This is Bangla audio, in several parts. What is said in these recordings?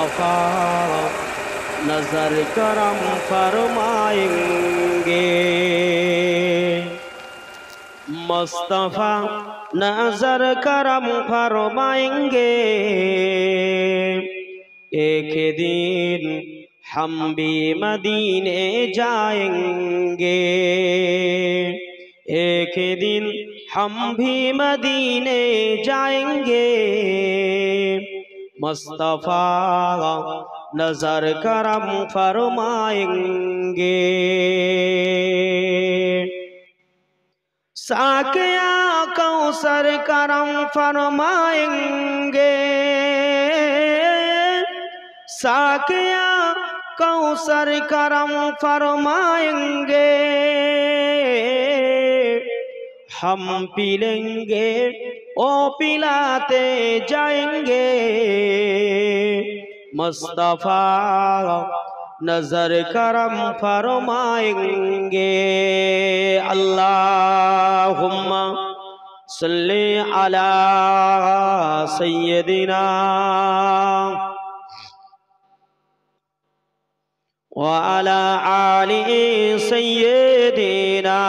मुस्तफ़ा नजर करम फरमाएंगे, मुस्तफ़ा नजर करम फरमाएंगे। एक दिन हम भी मदीने जाएंगे, एक दिन हम भी मदीने जाएंगे। मुस्तफ़ा नजर करम फरमाएंगे। साकिया कौसर करम फरमाएंगे, साकिया कौसर करम फरमाएंगे। हम पी लेंगे ओ पिलाते जाएंगे। मुस्तफ़ा नजर करम फरमाएंगे। अल्लाहुम्मा सल्ली अला सय्यदिना व अला आलि सय्यदिना।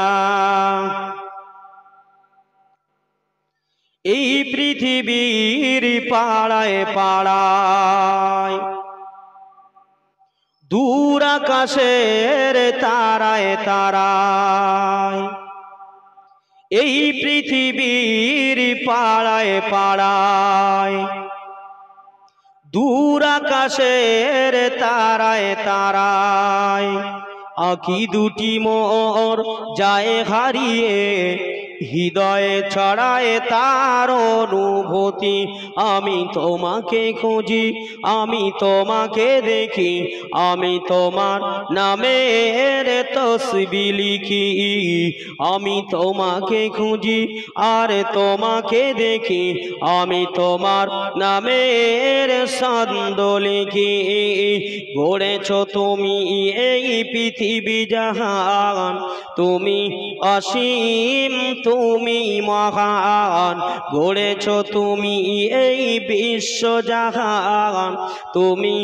এই পৃথিবীর পাড়ায় পাড়ায়, দূর আকাশের তারায় তারায়, এই পৃথিবীর পাড়ায় পাড়ায়, দূর আকাশের তারায় তারায়, আঁখি দুটি মোর যায় হারিয়ে, হৃদয়ে ছড়ায় তার অনুভূতি। আমি তোমাকে খুঁজি, আমি তোমাকে দেখি, আমি তোমার নামের তসবিহ লিখি। আমি তোমাকে খুঁজি আর তোমাকে দেখি, আমি তোমার নামের ছন্দ লিখি। গড়েছ তুমি এই পৃথিবী জাহান, তুমি অসীম তুমি মহান। গড়েছ তুমি এই বিশ্ব জাহান, তুমি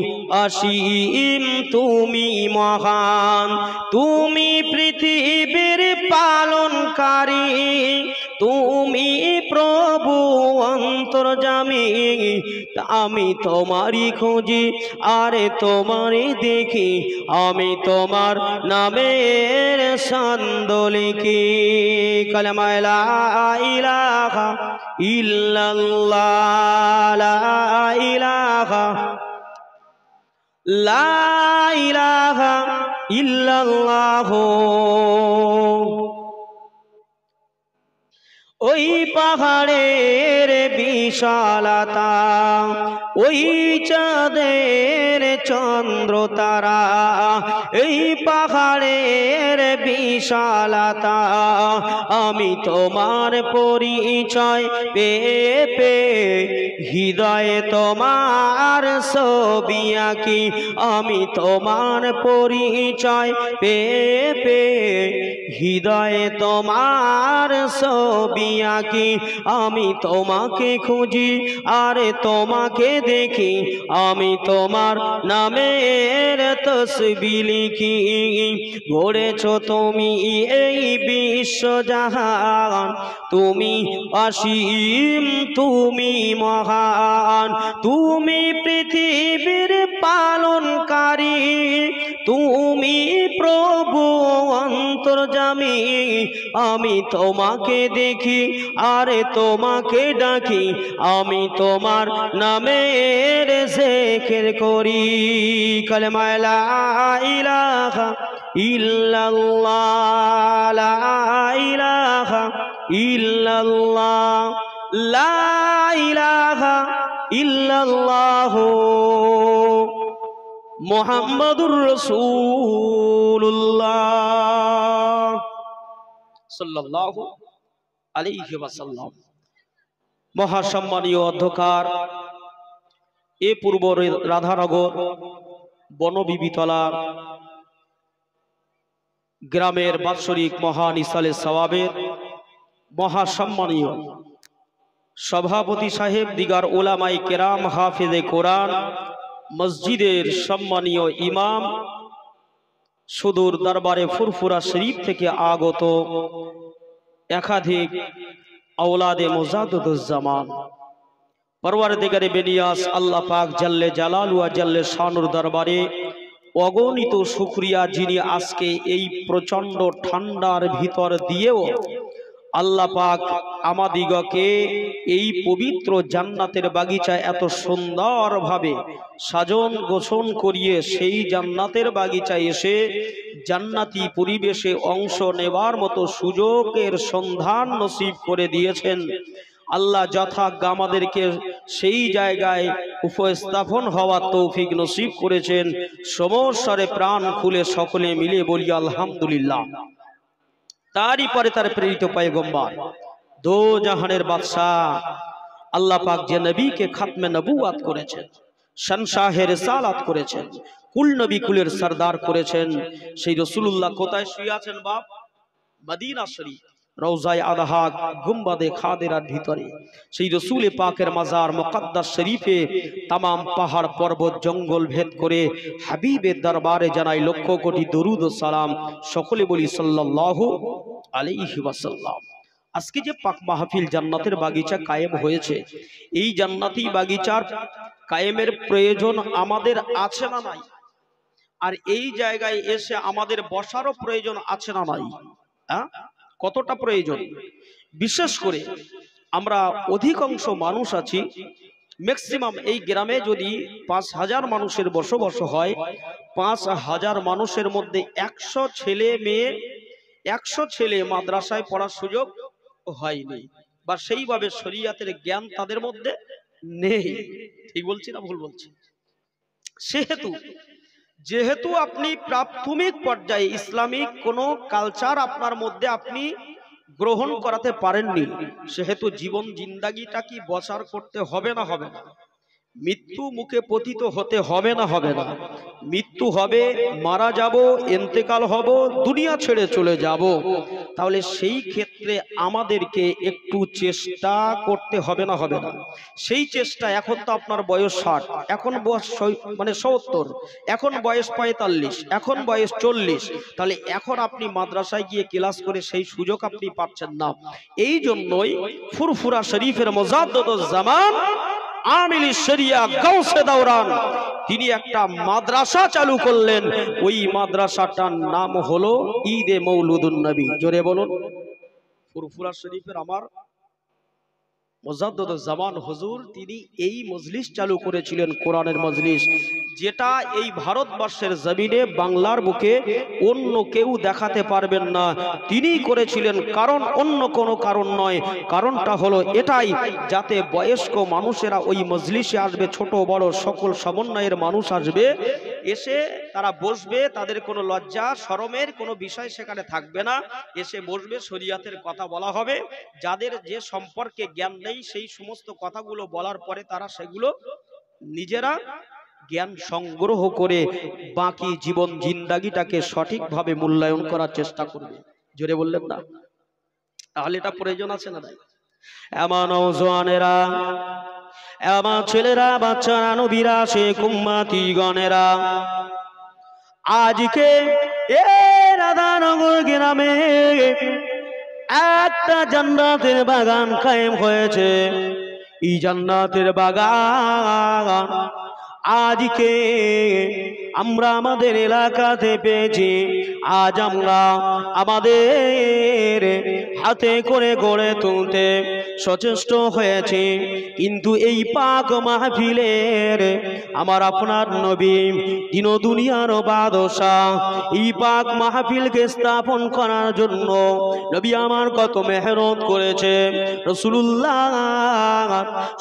অসীম তুমি মহান। তুমি পৃথিবীর পালনকারী, তুমি প্রভু অন্তর্যামী। আমি তোমারই খুঁজি আরে তোমারই দেখি, আমি তোমার নামের ছন্দ লিখি। কালেমা লা ইলাহা ইল্লাল্লাহ, লা ইলাহা, লা ইলাহা ইল্লাল্লাহ। ওই পাহাড়ের বিশালতা, ওই চাঁদের চন্দ্র তারা, এই পাহাড়ের বিশালতা, আমি তোমার পরিচয় পেয়ে পেয়ে হৃদয়ে তোমার ছবি আঁকি। আমি তোমার পরিচয় পেয়ে পেয়ে হৃদয়ে তোমার ছবি আঁকি। আমি তোমাকে খুঁজি আর তোমাকে দেখি, আমি তোমার নামের তসবিহ লিখি। গড়েছ তুমি এই বিশ্ব জাহান, তুমি অসীম তুমি মহান। তুমি পৃথিবীর পালনকারী, তুমি প্রভু অন্তর্যামী। আমি তোমাকে দেখি আরে তোমাকে ডাকি, আমি তোমার নামের জিকির করি। কালেমা লা ইলাহা ইল্লাল্লাহ, লা ইলাহা ইল্লাল্লাহ, লা ইলাহা ইল্লাল্লাহ, মুহাম্মাদুর রাসূলুল্লাহ সাল্লাল্লাহু আলাইহি ওয়াসাল্লাম। মহাসম্মানীয় অধ্যকার, এ পূর্ব রাধানগর বনবিবিতলার গ্রামের বাৎসরিক মহান ইসালে সওয়াবের মহাসম্মানীয় সভাপতি সাহেব, দিগার ওলামায়ে কেরাম, হাফেজে কোরআন, মসজিদের সম্মানীয় ইমাম, সুদূর দরবারে ফুরফুরা শরীফ থেকে আগত একাধিক আওলাদে মুজাদ্দিদুজ্জামান, পরওয়ারদিগারে বেনিয়াস আল্লাহ পাক জাল্লে জালালু ওয়া জাল্লে শানুর দরবারে অগণিত শুকরিয়া, যিনি আজকে এই প্রচন্ড ঠান্ডার ভিতর দিয়েও আল্লাহ পাক আমাদিগকে এই পবিত্র জান্নাতের বাগিচা এত সুন্দরভাবে সাজন গোছন করিয়ে সেই জান্নাতের বাগিচায় এসে জান্নাতি পরিবেশে অংশ নেবার মতো সুযোগের সন্ধান নসিব করে দিয়েছেন। আল্লাহ যথাজ্ঞা আমাদেরকে সেই জায়গায় উপস্থাপন হওয়ার তৌফিক নসিব করেছেন। সমস্যারে প্রাণ খুলে সকলে মিলে বলি আলহামদুলিল্লাহ। তারই পরে তার প্রেরিত পয়গম্বর, দো জাহানের বাদশাহ আল্লাহ পাক যে নবীকে খাতমে নবুয়াত করেছেন, শানশাহে রিসালাত করেছেন, কুল নবী কুলের সরদার করেছেন, সেই রাসূলুল্লাহ কোথায় শুয়ে আছেন বাপ? মদিনা শরীফ রওজায়ে আদহা গুম্বাদে খাদেরার ভিতরে সেই রাসূল পাকের মাজার মুকদ্দাস শরীফে तमाम পাহাড় পর্বত জঙ্গল ভেদ করে হাবিবের দরবারে জানাই লক্ষ কোটি দরুদ ও সালাম। সকলে বলি সাল্লাল্লাহু আলাইহি ওয়াসাল্লাম। আজকে যে পাক মাহফিল জান্নাতের বাগিচা কায়েম হয়েছে, এই জান্নাতি বাগিচার কায়েমের প্রয়োজন আমাদের আছে না নাই? আর এই জায়গায় এসে আমাদের বসারও প্রয়োজন আছে না নাই? হ্যাঁ, কতটা প্রয়োজন? বিশেষ করে আমরা অধিকাংশ মানুষ আছি, ম্যাক্সিমাম এই গ্রামে যদি ৫,০০০ মানুষের বসবাস হয়, ৫,০০০ মানুষের মধ্যে ১০০ ছেলে মেয়ে, ১০০ ছেলে মাদ্রাসায় পড়ার সুযোগ হয়নি, বা সেইভাবে শরীয়তের জ্ঞান তাদের মধ্যে নেই। ঠিক বলছি না ভুল বলছি? যেহেতু আপনি প্রাথমিক পর্যায়ে ইসলামিক কোনো কালচার আপনার মধ্যে আপনি গ্রহণ করাতে পারেননি, সেহেতু জীবন জিন্দাগিটা কি বচার করতে হবে না হবে না? মৃত্যু মুখে পতিত হতে হবে না হবে না? মৃত্যু হবে, মারা যাব, ইন্তেকাল হব, দুনিয়া ছেড়ে চলে যাব। তাহলে সেই ক্ষেত্রে আমাদেরকে একটু চেষ্টা করতে হবে না হবে না? সেই চেষ্টা, এখন তো আপনার বয়স ৬০, এখন বয়স মানে ৭০, এখন বয়স ৪৫, এখন বয়স ৪০, তাহলে এখন আপনি মাদ্রাসায় গিয়ে ক্লাস করে সেই সুযোগ আপনি পাচ্ছেন না। এই জন্যই ফুরফুরা শরীফের মুজাদ্দিদুজ্জামান আমিল শরিয়া গাউসে দাওরান তিনি একটা মাদ্রাসা চালু করলেন। ওই মাদ্রাসাটার নাম হলো ঈদে মৌলুদুন নবী। জোরে বলুন। ফুরফুরা শরীফের আমার মুজাদ্দিদুজ্জামান হুজুর তিনি এই মজলিস চালু করেছিলেন, কোরআনের মজলিস, যেটা এই ভারতবর্ষের জমিনে বাংলার বুকে অন্য কেউ দেখাতে পারবেন না। তিনিই করেছিলেন, কারণ অন্য কোনো কারণ নয়। কারণটা হলো এটাই, যাতে বয়স্ক মানুষেরা ওই মজলিসে আসবে, ছোট বড় সকল সমন্বয়ের মানুষ আসবে, এসে তারা বসবে, তাদের কোনো লজ্জা শরমের কোনো বিষয় সেখানে থাকবে না, এসে বসবে, শরীয়তের কথা বলা হবে, যাদের যে সম্পর্কে জ্ঞান নেই সেই সমস্ত কথাগুলো বলার পরে তারা সেগুলো নিজেরা জ্ঞান সংগ্রহ করে বাকি জীবন জিন্দাগিটাকে সঠিকভাবে মূল্যায়ন করার চেষ্টা করবে। জোরে বললেন না? তাহলে এটা প্রয়োজন আছে না নাই? এমন নওজোয়ানেরা, এমন ছেলেরা, বাচ্চারা, নবীরা, শেখ উম্মতি গণেরা, আজকে এই রাধানগর গ্রামে একটা জান্নাতের বাগান কায়েম হয়েছে। এই জান্নাতের বাগান আজকে আমরা আমাদের এলাকাতে পেয়েছি। আজ আমরা আমাদের হাতে করে গড়ে তুলতে সচেষ্ট হয়েছি, কিন্তু এই পাক মাহফিলের আমার আপনার নবী দিন দুনিয়ার বাদশাহ, এই পাক মাহফিলকে স্থাপন করার জন্য নবী আমার কত মেহনত করেছে। রাসূলুল্লাহ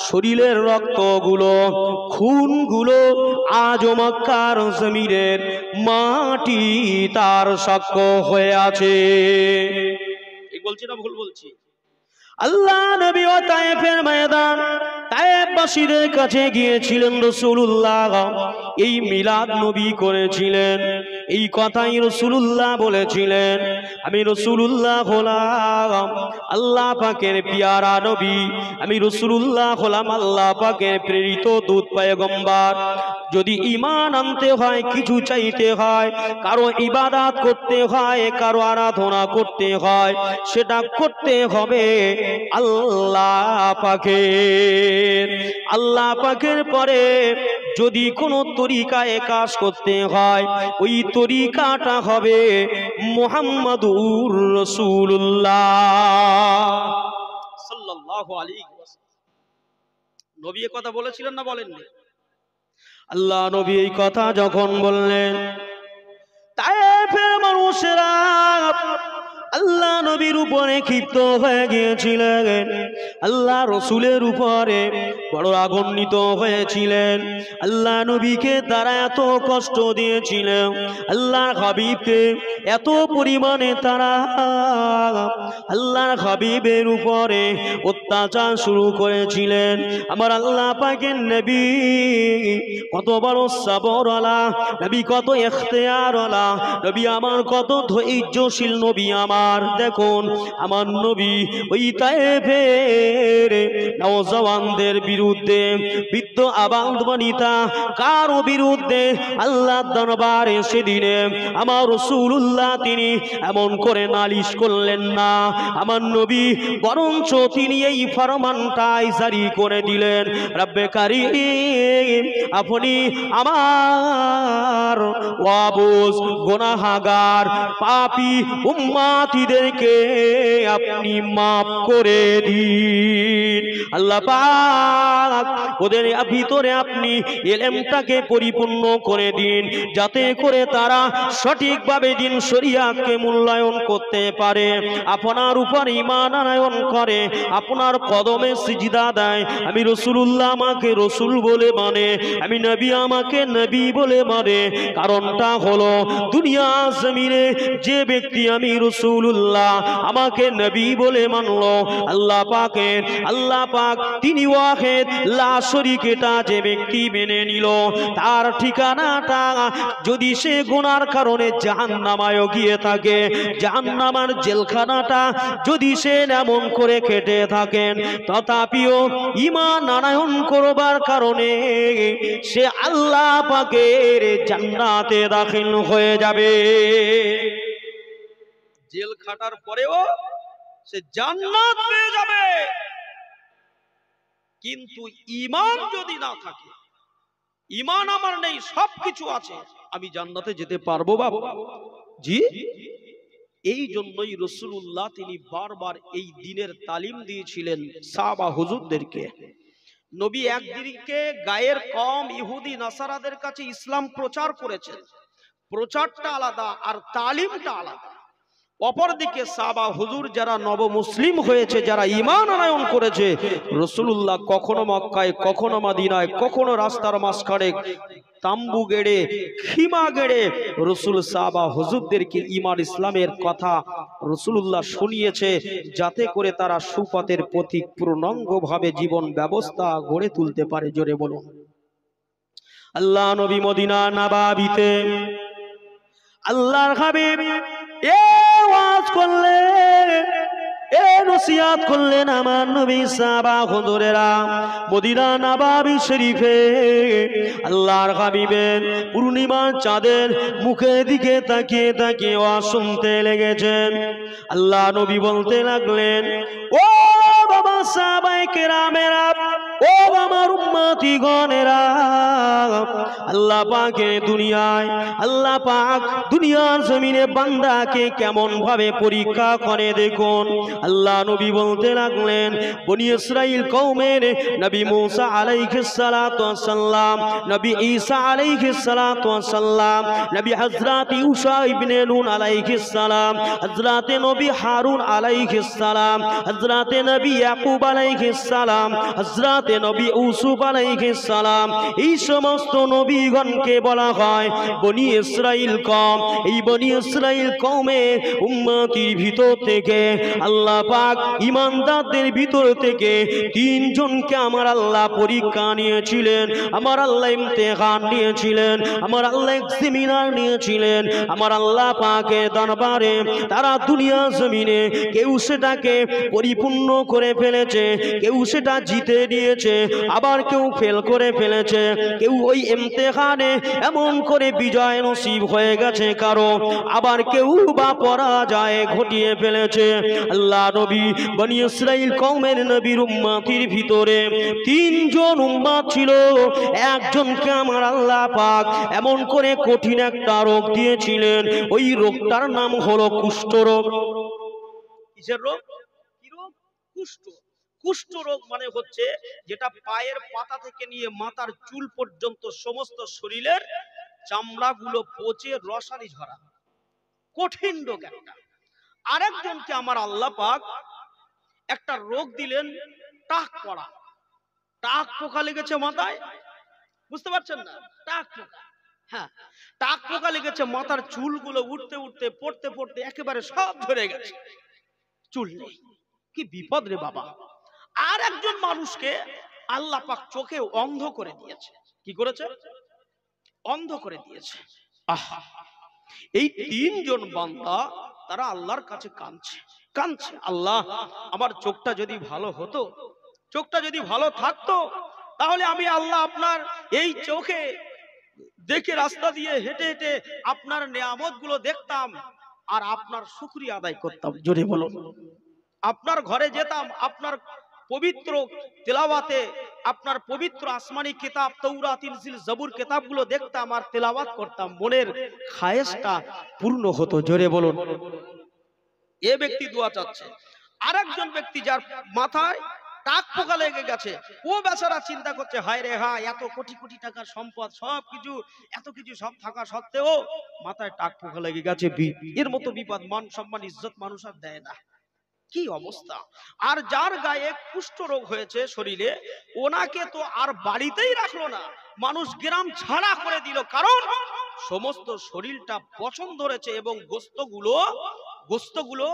শরীরের রক্তগুলো, খুনগুলো আজ মক্কার জমিনের মাটি তার সাক্ষ্য হয়ে আছে। ঠিক বলছি না ভুল বলছি? আল্লাহ নবী ও তায়েফের ময়দান, তায়েফবাসীদের কাছে গিয়েছিলেন রাসূলুল্লাহ, এই মিলাদ নবী করেছিলেন। এই কথাই রাসূলুল্লাহ বলেছিলেন। আমি রাসূলুল্লাহ হলাম আল্লাহ পাকের পিয়ারা নবী, আমি রাসূলুল্লাহ হলাম আল্লাহ পাকের প্রেরিত দূত পয়গম্বর। যদি ঈমান আনতে হয়, কিছু চাইতে হয়, কারো ইবাদত করতে হয়, কারো আরাধনা করতে হয়, সেটা করতে হবে আল্লাহ পাকের। আল্লাহ পাকের পরে যদি কোনো তরিকায় কাজ করতে হয়, ওই তরিকাটা হবে মুহাম্মাদুর রাসূলুল্লাহ সাল্লাল্লাহু আলাইহি ওয়াসাল্লাম। নবী এই কথা বলেছিলেন না বলেননি? আল্লাহ নবী এই কথা যখন বললেন, তায়েফের মানুষেরা আল্লাহ নবীর উপরে ক্ষিপ্ত হয়ে গিয়েছিলেন, আল্লাহ রসুলের উপরে বড় রাগান্বিত হয়েছিলেন। আল্লাহ নবীকে তারা এত কষ্ট দিয়েছিলেন, আল্লাহর হাবিবকে এত পরিমাণে তারা আল্লাহর হাবিবের উপরে অত্যাচার শুরু করেছিলেন। আমার আল্লাহ পাকের নবী কত বড় সবরওয়ালা নবী, কত ইখতিয়ারওয়ালা নবী, আমার কত ধৈর্যশীল নবী আমার। দেখুন আমার নবী ওই তায়েফের নওজওয়ানদের বিরুদ্ধে, বৃদ্ধ আবাল বনিতা কারো বিরুদ্ধে আল্লাহর দরবারে সেদিনে আমার রাসূলুল্লাহ তিনি এমন করে নালিশ করলেন না। আমার নবী বরঞ্চ তিনি এই ফরমানটাই জারি করে দিলেন, রব্বে কারীম আপনি আমার ওয়াবুজ গুনাহগার পাপী উম্মতিদেরকে আপনি মাফ করে দিন। আল্লাহ পাক ওদের ভিতরে আপনি ইলমটাকে পরিপূর্ণ করে দিন, যাতে করে তারা সঠিকভাবে দিন শরিয়াতকে মূল্যায়ন করতে পারে, আপনার উপর ঈমান আনয়ন করে, আপনার কদমে সিজদা দেয়। আমি রাসূলুল্লাহ আমাকে রাসূল বলে মানে, আমি নবী আমাকে নবী বলে মানে। কারণটা হলো দুনিয়া জমিনে যে ব্যক্তি আমি রাসূলুল্লাহ আমাকে নবী বলে মানলো, আল্লাহ পাক তিনি ওয়াহিদ লা শরীক, এটা যে ব্যক্তি মেনে নিল, তার ঠিকানাটা যদি সে গুনার কারণে জাহান্নামায় গিয়ে থাকে, জাহান্নামের জেলখানাটা যদি সে এমন করে কেটে থাকেন, তথাপিও ঈমান আনয়ন করবার কারণে সে আল্লাহ পাকের জান্নাতে দাখিল হয়ে যাবে। জেল খাটার পরেও সে জান্নাত পেয়ে যাবে। কিন্তু ঈমান যদি না থাকে, ঈমান আমার নেই, সবকিছু আছে, আমি জান্নাতে যেতে পারবো বাবা? জি। এই জন্যই রাসূলুল্লাহ তিনি বারবার এই দ্বীনের তালিম দিয়েছিলেন সাহাবা হুজুরদেরকে। নবী একদিকে গায়ের কম ইহুদি নাসারাদের কাছে ইসলাম প্রচার করেছেন, প্রচারটা আলাদা আর তালিমটা আলাদা। অপরদিকে সাহাবা হুজুর যারা নব মুসলিম হয়েছে, যারা ঈমান আনয়ন করেছে, রাসূলুল্লাহ কখনো মক্কায়, কখনো মদিনায়, কখনো রাস্তার মাঝখানে তাম্বু গেড়ে, খিমা গেড়ে রাসূল সাহাবা হুজুরদেরকে ঈমান ইসলামের কথা রাসূলুল্লাহ শুনিয়েছে, যাতে করে তারা সুপথের পথিক পূর্ণাঙ্গভাবে জীবন ব্যবস্থা গড়ে তুলতে পারে। জোরে বলুন আল্লাহ নবী মদিনা নবাবিতে আল্লাহর হাবিব ওয়াজ করলেন, নসিহত করলেন আমার নবী সাহাবা হুজুরেরা মদিনা নবাবী শরীফে আল্লাহর হাবিবের পূর্ণিমার চাঁদের মুখের দিকে তাকিয়ে তাকিয়ে ওয়াজ শুনতে লেগেছেন। আল্লাহ নবী বলতে লাগলেন, ও বাবা সাহাবায়ে কেরামেরা, ও আমার উম্মতি গণেরা, আল্লাহ পাকের দুনিয়ায়, আল্লাহ পাক দুনিয়ার জমিনে বান্দাকে কেমন ভাবে পরীক্ষা করে দেখুন। আল্লাহ নবী বলতে লাগলেন, বনি ইসরাইল কওমের নবী মুসা আলাইহিস সালাতু ওয়াস সালাম, নবী ঈসা আলাইহিস সালাতু ওয়াস সালাম, নবী হযরত ইউসা ইবনে নুন আলাইহিস সালাম, হযরত নবী হারুন আলাইহিস সালাম, হযরত নবী ইয়াকুব আলাইহিস সালাম, হযরত নবী ইউসুফ আলাইহিস সালাম, এই সমস্ত নবী উম্মতিগণকে বলা হয় বনি ইসরাইল কওম। এই বনি ইসরাইল কওমের উম্মতির ভিতর থেকে আল্লাহ পাক ঈমানদারদের ভিতর থেকে তিনজনকে আমার আল্লাহ পরীক্ষা নিয়েছিলেন, আমার আল্লাহ ইমতিহান নিয়েছিলেন, আমার আল্লাহ সেমিনার নিয়েছিলেন। আমার আল্লাহ পাকের দরবারে তারা দুনিয়া জমিনে কেউ সেটাকে পরিপূর্ণ করে ফেলেছে, কেউ সেটা জিতে নিয়েছে, আবার কেউ ফেল করে ফেলেছে, কেউ ওই ইমতিহানে এমন করে বিজয় নসিব হয়ে গেছে কারো, আবার কেউ বা পরাজয় ঘটিয়ে ফেলেছে। আল্লাহ নবী বনি ইসরাইল কওমের নবীর উম্মতির ভিতরে তিনজন উম্মত ছিল। একজনকে আমার আল্লাহ পাক এমন করে কঠিন একটা রোগ দিয়েছিলেন, ওই রোগটার নাম হলো কুষ্ঠ রোগ। কিসের রোগ? কি রোগ? কুষ্ঠ। কুষ্ঠ রোগ মানে হচ্ছে যেটা পায়ের পাতা থেকে নিয়ে মাথার চুল পর্যন্ত সমস্ত শরীরের চামড়াগুলো পচে রসানি ঝরা, কঠিন রোগ একটা। আরেকজনকে আমার আল্লাহ পাক একটা রোগ দিলেন টাক পড়া। টাক পোকা লেগেছে মাথায়, বুঝতে পারছেন না? টাক পোকা, হ্যাঁ, টাক পোকা লেগেছে, মাথার চুলগুলো উঠতে উঠতে পড়তে পড়তে একেবারে সব ঝরে গেছে, চুল নেই। কি বিপদ রে বাবা! আর একজন মানুষকে আল্লাহ পাক চোখে অন্ধ করে দিয়েছে। কি করেছে? অন্ধ করে দিয়েছে। আহা, এই তিনজন বান্দা তারা আল্লাহর কাছে কাঁদছে, কাঁদছে, আল্লাহ আমার চোখটা যদি ভালো হতো, চোখটা যদি ভালো থাকতো, তাহলে আমি আল্লাহ আপনার এই চোখে দেখে রাস্তা দিয়ে হেঁটে হেঁটে আপনার নিয়ামত গুলো দেখতাম আর আপনার শুকরিয়া আদায় করতাম। জোরে বলুন। আপনার ঘরে যেতাম, আপনার পবিত্র তেলাওয়াতে, আপনার পবিত্র আসমানি কিতাব তাওরাত, ইনজিল, জবুর কিতাবগুলো দেখতাম আর তেলাওয়াত করতাম, মনের খায়েশটা পূর্ণ হতো। জোরে বলুন। এ ব্যক্তি দোয়া চাচ্ছে। আরেকজন ব্যক্তি যার মাথায় টাক পোকা লেগে গেছে, ও বেচারা চিন্তা করছে, হায় রে হায়, এত কোটি কোটি টাকার সম্পদ, সব কিছু, এত কিছু সব থাকা সত্ত্বেও মাথায় টাক পোকা লেগে গেছে। এর মতো বিপদ মান সম্মান ইজ্জত মানুষ আর দেয় না। কি অবস্থা! আর যার গায়ে কুষ্ঠ রোগ হয়েছে শরীরে, ওনাকে তো আর বাড়িতেই রাখলো না, মানুষ গ্রাম ছাড়া করে দিল, কারণ সমস্ত শরীরটা পচন ধরেছে এবং গোস্তগুলো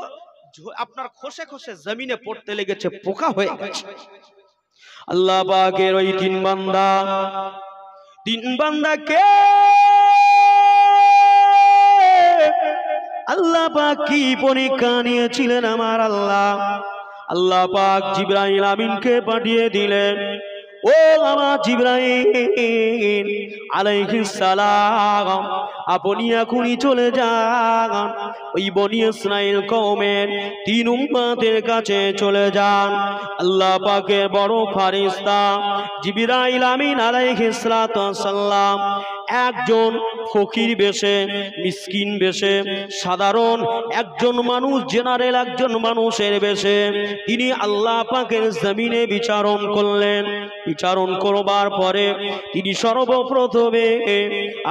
আপনার খসে খসে জমিনে পড়তে লেগেছে, পোকা হয়ে গেছে। আল্লাহ পাকের ওই তিন বান্দাকে আল্লাহ পাক কি পরীক্ষা নিয়েছিলেন আমার আল্লাহ? আল্লাহ পাক জিবরাইল আমিনকে পাঠিয়ে দিলেন। ও আমার জিবরাইল আলাইহিস সালাম, আপনি এখনই চলে যান, ওই বনি ইসরাইল কওমের তিন উম্মতের কাছে চলে যান। আল্লাহ পাকের বড় ফেরেশতা জিবরাইল আমিন আলাইহিস সালাতু ওয়াস সালাম একজন ফকির বেশে, মিসকিন বেশে, সাধারণ একজন মানুষ, জেনারেল একজন মানুষের বেশে তিনি আল্লাহ পাকের জমিনে বিচারণ করলেন। বিচারণ করবার পরে তিনি সর্বপ্রথমে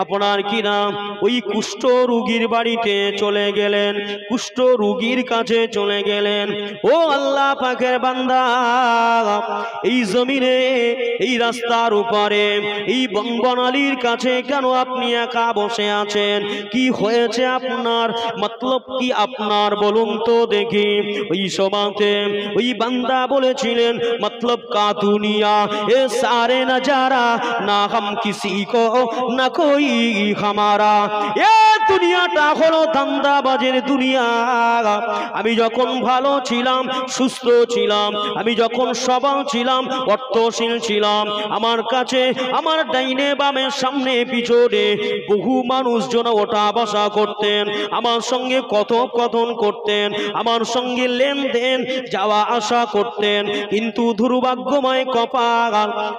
আপনার কি নাম ওই কুষ্ঠ রোগীর বাড়িতে চলে গেলেন, কুষ্ঠ রোগীর কাছে চলে গেলেন। ও আল্লাহ পাকের বান্দা, এই জমিনে এই রাস্তার উপরে এই বনবনালির কাছে কেন আপনি একা বসে আছেন? কি হয়েছে আপনার? মতলব কি আপনার বলুন তো দেখি। ওই সমাতে ওই বান্দা বলেছিলেন, মতলব কা দুনিয়া এ সারে নজারা না হাম কিসি কো না কোই হামারা। এ দুনিয়াটা হলো ধান্দাবাজের দুনিয়া। আমি যখন ভালো ছিলাম, সুস্থ ছিলাম, আমি যখন সবল ছিলাম, অর্থশীল ছিলাম, আমার কাছে আমার ডাইনে বামে সামনে পিছনে বহু মানুষজন ওঠা বসা করতেন, আমার সঙ্গে কথোপকথন করতেন, আমার সঙ্গে লেনদেন যাওয়া আসা করতেন। কিন্তু দুর্ভাগ্যময় কপাল,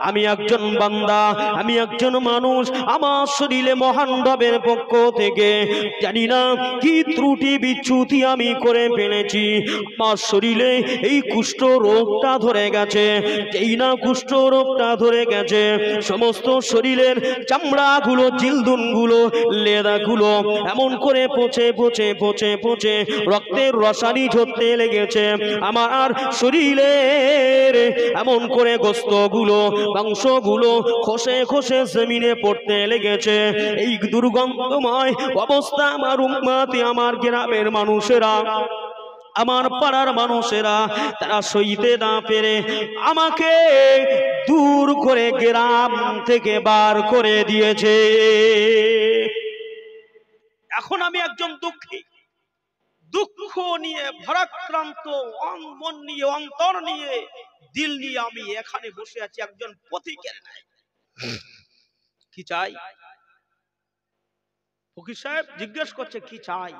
আমি একজন বান্দা, আমি একজন মানুষ, আমার শরীরে মহান রবের পক্ষ থেকে জানি না কি ত্রুটি বিচ্যুতি আমি করে ফেলেছি, আমার শরীরে এই কুষ্ঠ রোগটা ধরে গেছে। এই না কুষ্ঠ রোগটা ধরে গেছে, সমস্ত শরীরের চামড়াগুলো, জিলদুনগুলো, লেদাগুলো এমন করে পচে পচে পচে পচে রক্তের রসানি ঝরতে লেগেছে। আমার শরীরের এমন করে গোস্তগুলো হাড়গুলো মাংসগুলো খসে খসে জমিনে পড়তে লেগেছে। এই দুর্গন্ধময় অবস্থা আমার উম্মতে, আমার গ্রামের মানুষেরা, আমার পাড়ার মানুষেরা তারা সইতে না পেরে আমাকে দূর করে গ্রাম থেকে বার করে দিয়েছে। এখন আমি একজন দুঃখী, দুঃখ নিয়ে ভারাক্রান্ত মন নিয়ে, অন্তর নিয়ে, দিল নিয়ে আমি এখানে বসে আছি একজন পথিকের ন্যায়। কি চাই? ফকির সাহেব জিজ্ঞেস করছে কি চাই,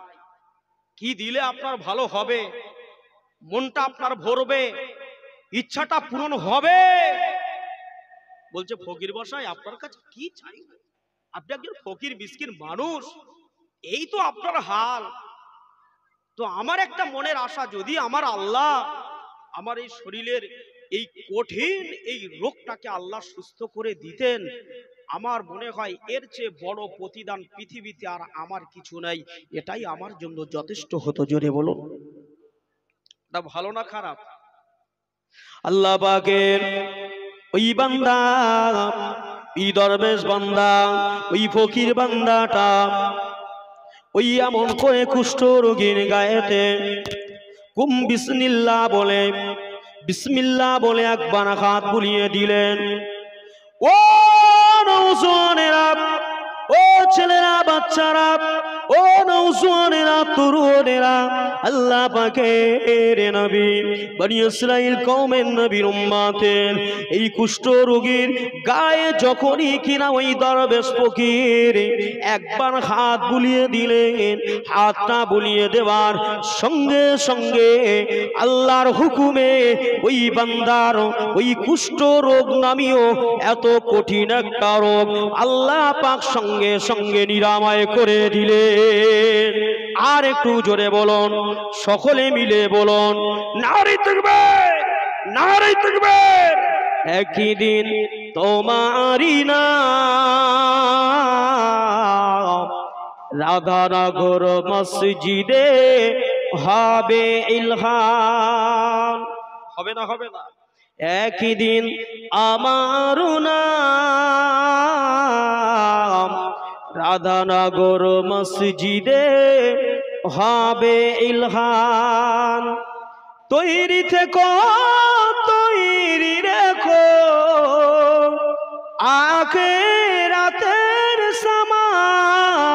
কি দিলে আপনার ভালো হবে, মনটা আপনার ভরবে, ইচ্ছাটা পূরণ হবে। বলছে ফকির মশাই আপনার কাছে কি চাই, আপনি একজন ফকির মিসকিন মানুষ, এই তো আপনার হাল। তো আমার একটা মনের আশা, যদি আমার আল্লাহ আমার এই শরীরের এই কঠিন এই রোগটাকে আল্লাহ সুস্থ করে দিতেন, আমার মনে হয় এর চেয়ে বড় প্রতিদান পৃথিবীতে আর আমার কিছু নাই, এটাই আমার জন্য যথেষ্ট হতো। জোরে বলো, এটা ভালো না খারাপ? আল্লাহ পাকের ওই বান্দা, ওই দরবেশ বান্দা, ওই ফকির বান্দাটা ওই এমন করে কুষ্ঠ রোগীর গায়েতে কুম বিসমিল্লাহ বলে, বিসমিল্লাহ বলে একবার হাত বুলিয়ে দিলেন। ও নওজোয়ানেরা, ও ছেলেরা, বাচ্চারা, ও নওজোয়ানেরা, তরুণেরা, আল্লাহ পাকের নবী বনি ইসরাইল কওমের নবীর উম্মতের এই কুষ্ঠ রোগীর গায়ে যখনই কিনা ওই দরবেশ ফকির একবার হাত বুলিয়ে দিলেন, হাতটা বুলিয়ে দেওয়ার সঙ্গে সঙ্গে আল্লাহর হুকুমে ওই বান্দার ওই কুষ্ঠ রোগ নামীয় এত কঠিন একটা রোগ আল্লাহ পাক সঙ্গে সঙ্গে নিরাময় করে দিলেন। আর একটু জোরে বলুন, সকলে মিলে বলুন, নারে তাকবীর, নারে তাকবীর। একই দিন তোমারই নাম রাধানগর মসজিদে হবে ইলহান। হবে না? হবে না? একই দিন আমার নাম রাধানগর মসজিদে হবে ইলহান। তৈরি থেকো, তৈরি রেখো আখিরাতের সামান।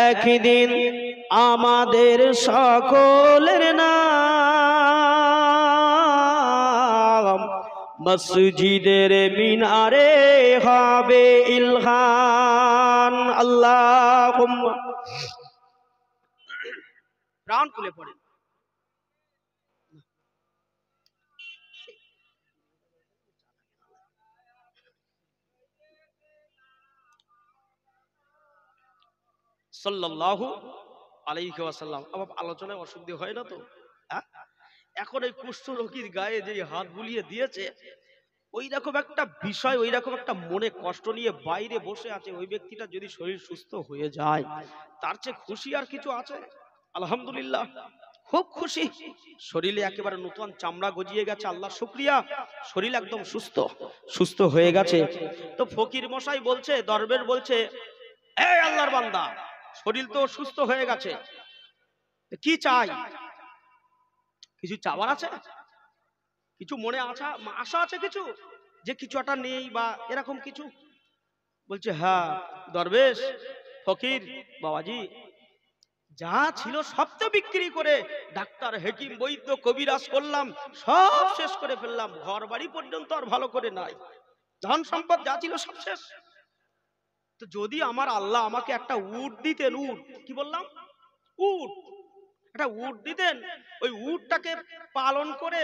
একদিন আমাদের সকলের নাম মসজিদের মিনারে হবে ইলহান। আল্লাহুম্মা, প্রাণ খুলে পড়ে সাল্লাল্লাহু আলাইহি ওয়াসাল্লাম। আবার আলোচনায় অসুবিধা হয় না তো? এখন এই কুষ্ঠ রোগীর গায়ে যে হাত বুলিয়ে দিয়েছে, ওই রকম একটা বিষয়, ওই রকম একটা মনে কষ্ট নিয়ে বাইরে বসে আছে, ওই ব্যক্তিটা যদি শরীর সুস্থ হয়ে যায়, তার চেয়ে খুশি আর কিছু আছে? আলহামদুলিল্লাহ, খুব খুশি। শরীরে একেবারে নতুন চামড়া গজিয়ে গেছে, আল্লাহ শুকরিয়া, শরীর একদম সুস্থ, সুস্থ হয়ে গেছে। তো ফকির মশাই বলছে, দরবেশ বলছে, এই আল্লাহর বান্দা, শরীর তো সুস্থ হয়ে গেছে, কি চাই? কিছু চাওয়ার আছে? কিছু মনে আশা আছে কিছু, যে কিছু একটা নেই বা এরকম কিছু? বলছে, হ্যাঁ দরবেশ, ফকির বাবাজি, যা ছিল সব তো বিক্রি করে ডাক্তার, হেকিম, বৈদ্য, কবিরাজ করলাম, সব শেষ করে ফেললাম, ঘর বাড়ি পর্যন্ত আর ভালো করে নাই, ধন সম্পদ যা ছিল সব শেষ। তো যদি আমার আল্লাহ আমাকে একটা উট দিতেন, উট, কি বললাম, উট, একটা উট দিতেন, ওই উটটাকে পালন করে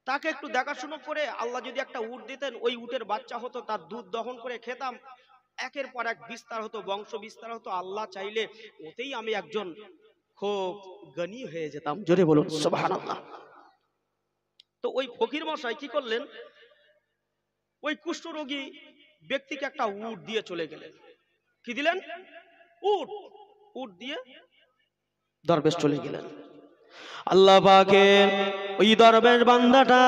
তাকে একটু দেখাশোনা করে আল্লাহ যদি একটা উট দিতেন, ওই উটের বাচ্চা হতো, তার দুধ দহন করে খেতাম, একের পর এক বিস্তার হতো, বংশ বিস্তার হতো, আল্লাহ চাইলে ওতেই আমি একজন খুব জ্ঞানী হয়ে যেতাম। জোরে বলুন সুবহানাল্লাহ। তো ওই ফকির মশাই কি করলেন, ওই কুষ্ঠরোগী ব্যক্তিকে একটা উট দিয়ে চলে গেলেন। কি দিলেন? উট। উট দিয়ে দরবেশ চলে গেলেন। আল্লাহ পাকের ওই দরবেশ বান্দাটা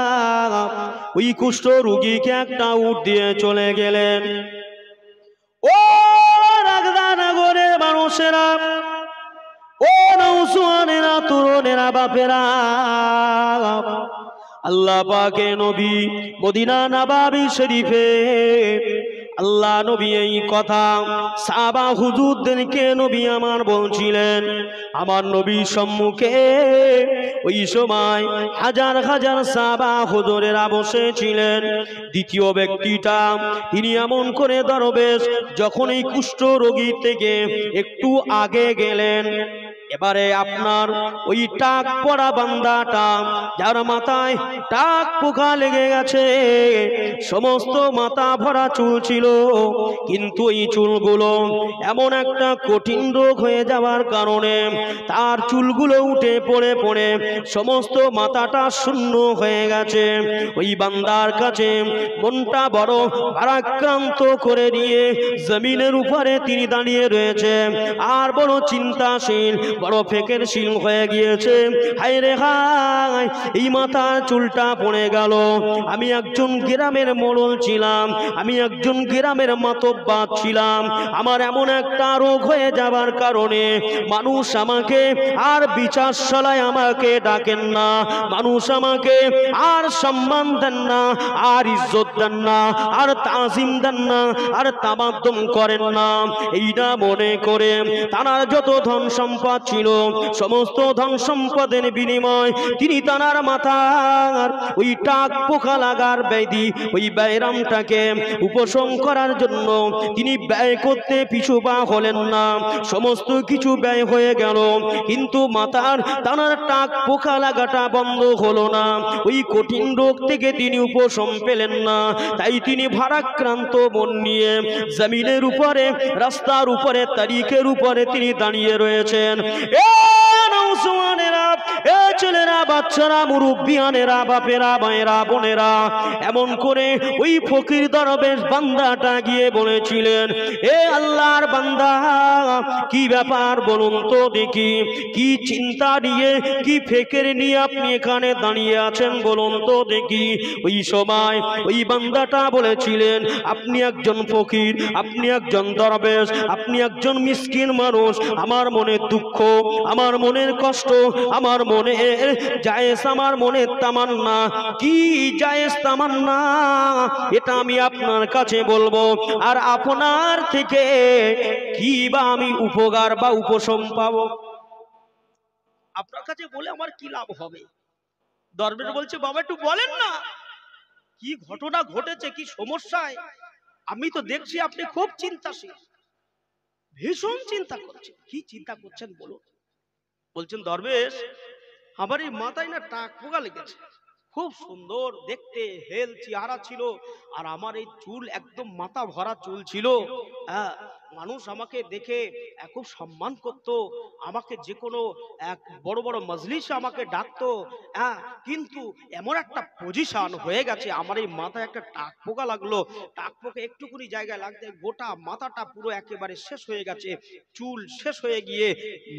ওই কুষ্ঠ রোগীকে একটা উট দিয়ে চলে গেলেন। ও রাগদানগরের মানুষেরা, ও নওজোয়ানেরা, তরুণেরা, বাপেরা, আল্লাহ পাকের নবী মদিনা নববী শরীফে আল্লাহ নবী এই কথা সাহাবা হুজুরদেরকে নবী আমার বলছিলেন। আমার নবী সম্মুখে ওই সময় হাজার হাজার সাহাবা হুজুরেরা বসেছিলেন। দ্বিতীয় ব্যক্তিটা তিনি এমন করে দরবেশ যখন এই কুষ্ঠ রোগী থেকে একটু আগে গেলেন, এবারে আপনার ওই টাক পড়া বান্দাটা যার মাথায় টাক পোকা লেগে গেছে, সমস্ত মাথা ভরা চুল ছিল, কিন্তু এই চুলগুলো এমন একটা কঠিন রোগ হয়ে যাওয়ার কারণে তার চুলগুলো উঠে পড়ে পড়ে সমস্ত মাথাটা শূন্য হয়ে গেছে। ওই বান্দার কাছে মনটা বড় ভারাক্রান্ত করে নিয়ে জমিনের উপরে তিনি দাঁড়িয়ে রয়েছে আর বড় চিন্তাশীল, বড় ফিকিরশীল হয়ে গিয়েছে। হায় রে হায়, এই মাথার চুলটা পড়ে গেল। আমি একজন গ্রামের মোড়ল ছিলাম, আমি একজন গ্রামের মাতব্বর ছিলাম। আমার এমন একটা রোগ হয়ে যাবার কারণে মানুষ আমাকে আর বিচারশালায় আমাকে ডাকেন না, মানুষ আমাকে আর সম্মান দেন না, আর ইজ্জত দেন না, আর তাজিম দেন না, আর তামাদ্দুম করেন না। এইটা মনে করে তার যত ধন সম্পদ ছিল সমস্ত ধন সম্পদের বিনিময় তিনি তার মাথার ওই টাক পোকা লাগার ব্যাধি, ওই ব্যায়ামটাকে উপশম করার জন্য তিনি ব্যয় করতে পিছু পা হলেন না। সমস্ত কিছু ব্যয় হয়ে গেল, কিন্তু মাথার তার টাক পোকা লাগাটা বন্ধ হলো না। ওই কঠিন রোগ থেকে তিনি উপশম পেলেন না। তাই তিনি ভারাক্রান্ত মন নিয়ে জমিনের উপরে, রাস্তার উপরে, তারিখের উপরে তিনি দাঁড়িয়ে রয়েছেন। ছেলেরা, বাচ্চারা, মুরব্বিয়ানেরা, বাপেরা, মায়েরা, বোনেরা, এমন করে ওই ফকির দরবেশ বান্দাটা গিয়ে বলেছিলেন, এ আল্লাহর বান্দা, কি ব্যাপার বলুন তো দেখি, কি চিন্তা নিয়ে, কি ফিকির নিয়ে আপনি এখানে দাঁড়িয়ে আছেন বলুন তো দেখি। ওই সময় ওই বান্দাটা বলেছিলেন, আপনি একজন ফকির, আপনি একজন দরবেশ, আপনি একজন মিসকিন মানুষ। আমার মনের দুঃখ, আমার মনের কষ্ট, আমার মনে জায়েজ, আমার মনের তামান্না, কি জায়েজ তামান্না এটা আমি আপনার কাছে বলবো। আর আপনার থেকে কি বা আমি উপকার বা উপশম পাবো, আপনার কাছে বলে আমার কি লাভ হবে? দরবেশ বলছে, বাবা একটু বলেন না কি ঘটনা ঘটেছে, কি সমস্যায়? আমি তো দেখছি আপনি খুব চিন্তাশীল, ভীষণ চিন্তা করছেন। কি চিন্তা করছেন বলুন? বলছেন, দরবেশ, আমার এই মাথায় না টাক পোকা লেগেছে, খুব সুন্দর দেখতে হেল চেহারা ছিল, আর আমার এই চুল একদম মাথা ভরা চুল ছিল। মানুষ আমাকে দেখে খুব সম্মান করত, আমাকে যে কোনো এক বড় বড় মজলিসে আমাকে ডাকতো। কিন্তু এমন একটা পজিশন হয়ে গেছে, আমার এই মাথায় একটা টাক পোকা লাগলো, টাক পোকা একটুকুনি জায়গায় লাগতে গোটা মাথাটা পুরো একেবারে শেষ হয়ে গেছে, চুল শেষ হয়ে গিয়ে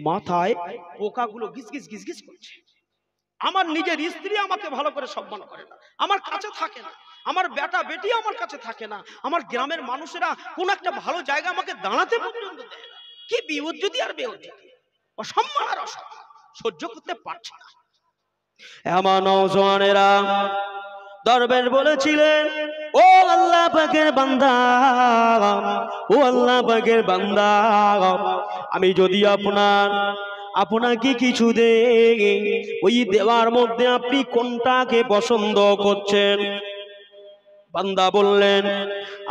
মাথায় পোকাগুলো গিজ গিজ গিজ গিজ করছে। আমার নিজের স্ত্রী আমাকে ভালো করে সম্মান করে না, আমার কাছে থাকে না, আমার বেটা বেটি আমার কাছে থাকে না, আমার গ্রামের মানুষেরা কোন একটা ভালো জায়গা আমাকে দাঁড়াতে পর্যন্ত দেয় না। কি বিউজ্জতি আর বেউজ্জতি, অসম্মান আর অসম্মান, সহ্য করতে পারছে না। এমন নওজওয়ানেরা, দরবেশ বলেছিলেন, ও আল্লাহ পাকের বান্দা, ও আল্লাহ পাকের বান্দা, আমি যদি আপনাকে কিছু দেই, ওই দেওয়ার মধ্যে আপনি কোনটাকে পছন্দ করছেন? বান্দা বললেন,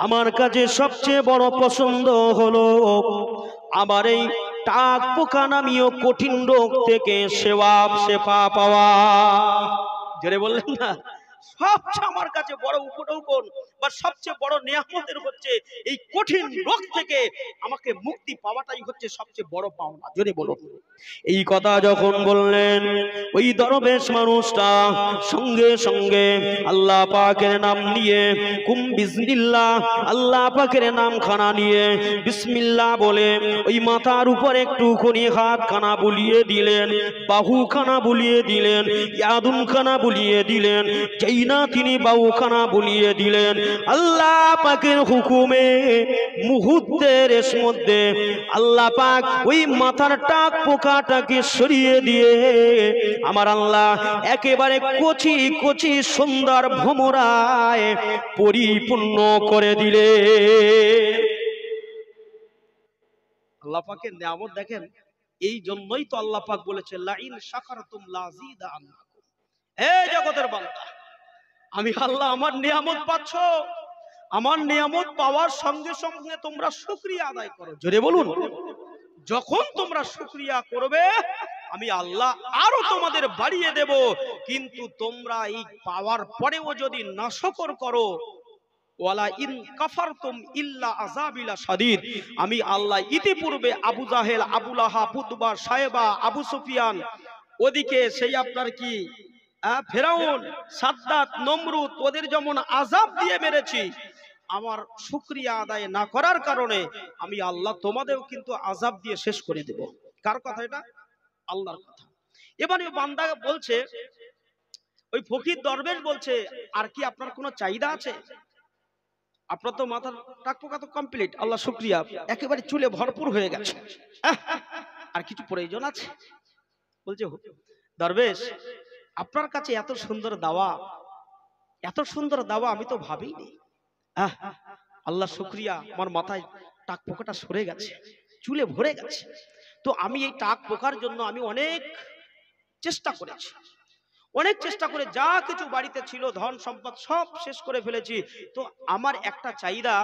আমার কাছে সবচেয়ে বড় পছন্দ হলো আমার এই টাক পোকা নামীয় কঠিন রোগ থেকে সেবা পাওয়া। জোরে বললেন না, সবচেয়ে আমার কাছে বড় উপঢৌকন বা সবচেয়ে বড় নিয়ামতের হচ্ছে এই কঠিন রোগ থেকে আমাকে মুক্তি পাওয়াটাই হচ্ছে সবচেয়ে বড় পাওনা। জোরে বলো। এই কথা যখন বললেন ওই দরবেশ মানুষটা সঙ্গে সঙ্গে আল্লাহ পাকের নাম নিয়ে কুম বিসমিল্লাহ, আল্লাহ পাকের নাম খানা নিয়ে বিসমিল্লাহ বলে ওই মাথার উপর একটুখানি হাত খানা বুলিয়ে দিলেন, বাহু খানা বুলিয়ে দিলেন, ইয়াদুন খানা বুলিয়ে দিলেন। যেই না তিনি বাহু খানা বুলিয়ে দিলেন, আল্লাহ পাকের হুকুমে মুহূর্তের মধ্যে আল্লাহ পাক ওই মাথার টাক পোকাটাকে সরিয়ে দিয়ে আমার আল্লাহ একেবারে কচি কচি সুন্দর ভ্রমরায় পরিপূর্ণ করে দিলে। আল্লাহ পাকের নিয়ামত দেখেন। এই জন্যই তো আল্লাহ পাক বলেছে লাইন শাকারতুম লাযীদান্নাকুম। হে জগতের বান্দা, আমি আল্লাহ আমার নিয়ামত পাচ্ছ, আমার নিয়ামত পাওয়ার সঙ্গে সঙ্গে তোমরা শুকরিয়া আদায় করো। জোরে বলুন। যখন তোমরা শুকরিয়া করবে আমি আল্লাহ আরো তোমাদের বাড়িয়ে দেব। কিন্তু তোমরা এই পাওয়ার পরেও যদি নাশকর করো, ওয়ালা ইন কাফারতুম ইল্লা আযাবিলা শাদীদ, আমি আল্লাহ ইতিপূর্বে আবু জাহেল, আবু লাহাব, উতবা, সায়বা, আবু সুফিয়ান, ওদিকে সেই আপনার কি ফেরাউন, সাদ্দাত, নমরুদ, ওদের যেমন আযাব দিয়ে মেরেছি, আমার শুকরিয়া আদায় না করার কারণে আমি আল্লাহ তোমাদেরও কিন্তু আযাব দিয়ে শেষ করে দেব। কার কথা এটা? আল্লাহর কথা। এবার ওই বান্দা বলছে, ওই ফকির দরবেশ বলছে, আর কি আপনার কোনো চাহিদা আছে? আপনার তো মাথার টাক পোকা তো কমপ্লিট, আল্লাহ শুকরিয়া, একেবারে চুলে ভরপুর হয়ে গেছে, আর কিছু প্রয়োজন আছে? বলছে দরবেশ, আপনার কাছে এত সুন্দর দাওয়া, এত সুন্দর দাওয়া আমি তো ভাবিনি। আল্লাহ শুকরিয়া, আমার মাথায় টাক পোকাটা সরে গেছে, চুলে ভরে গেছে। তো আমি এই টাক পোকার জন্য আমি অনেক চেষ্টা করেছি, অনেক চেষ্টা করে যা কিছু বাড়িতে ছিল ধন সম্পদ সব শেষ করে ফেলেছি। তো আমার একটা চাহিদা,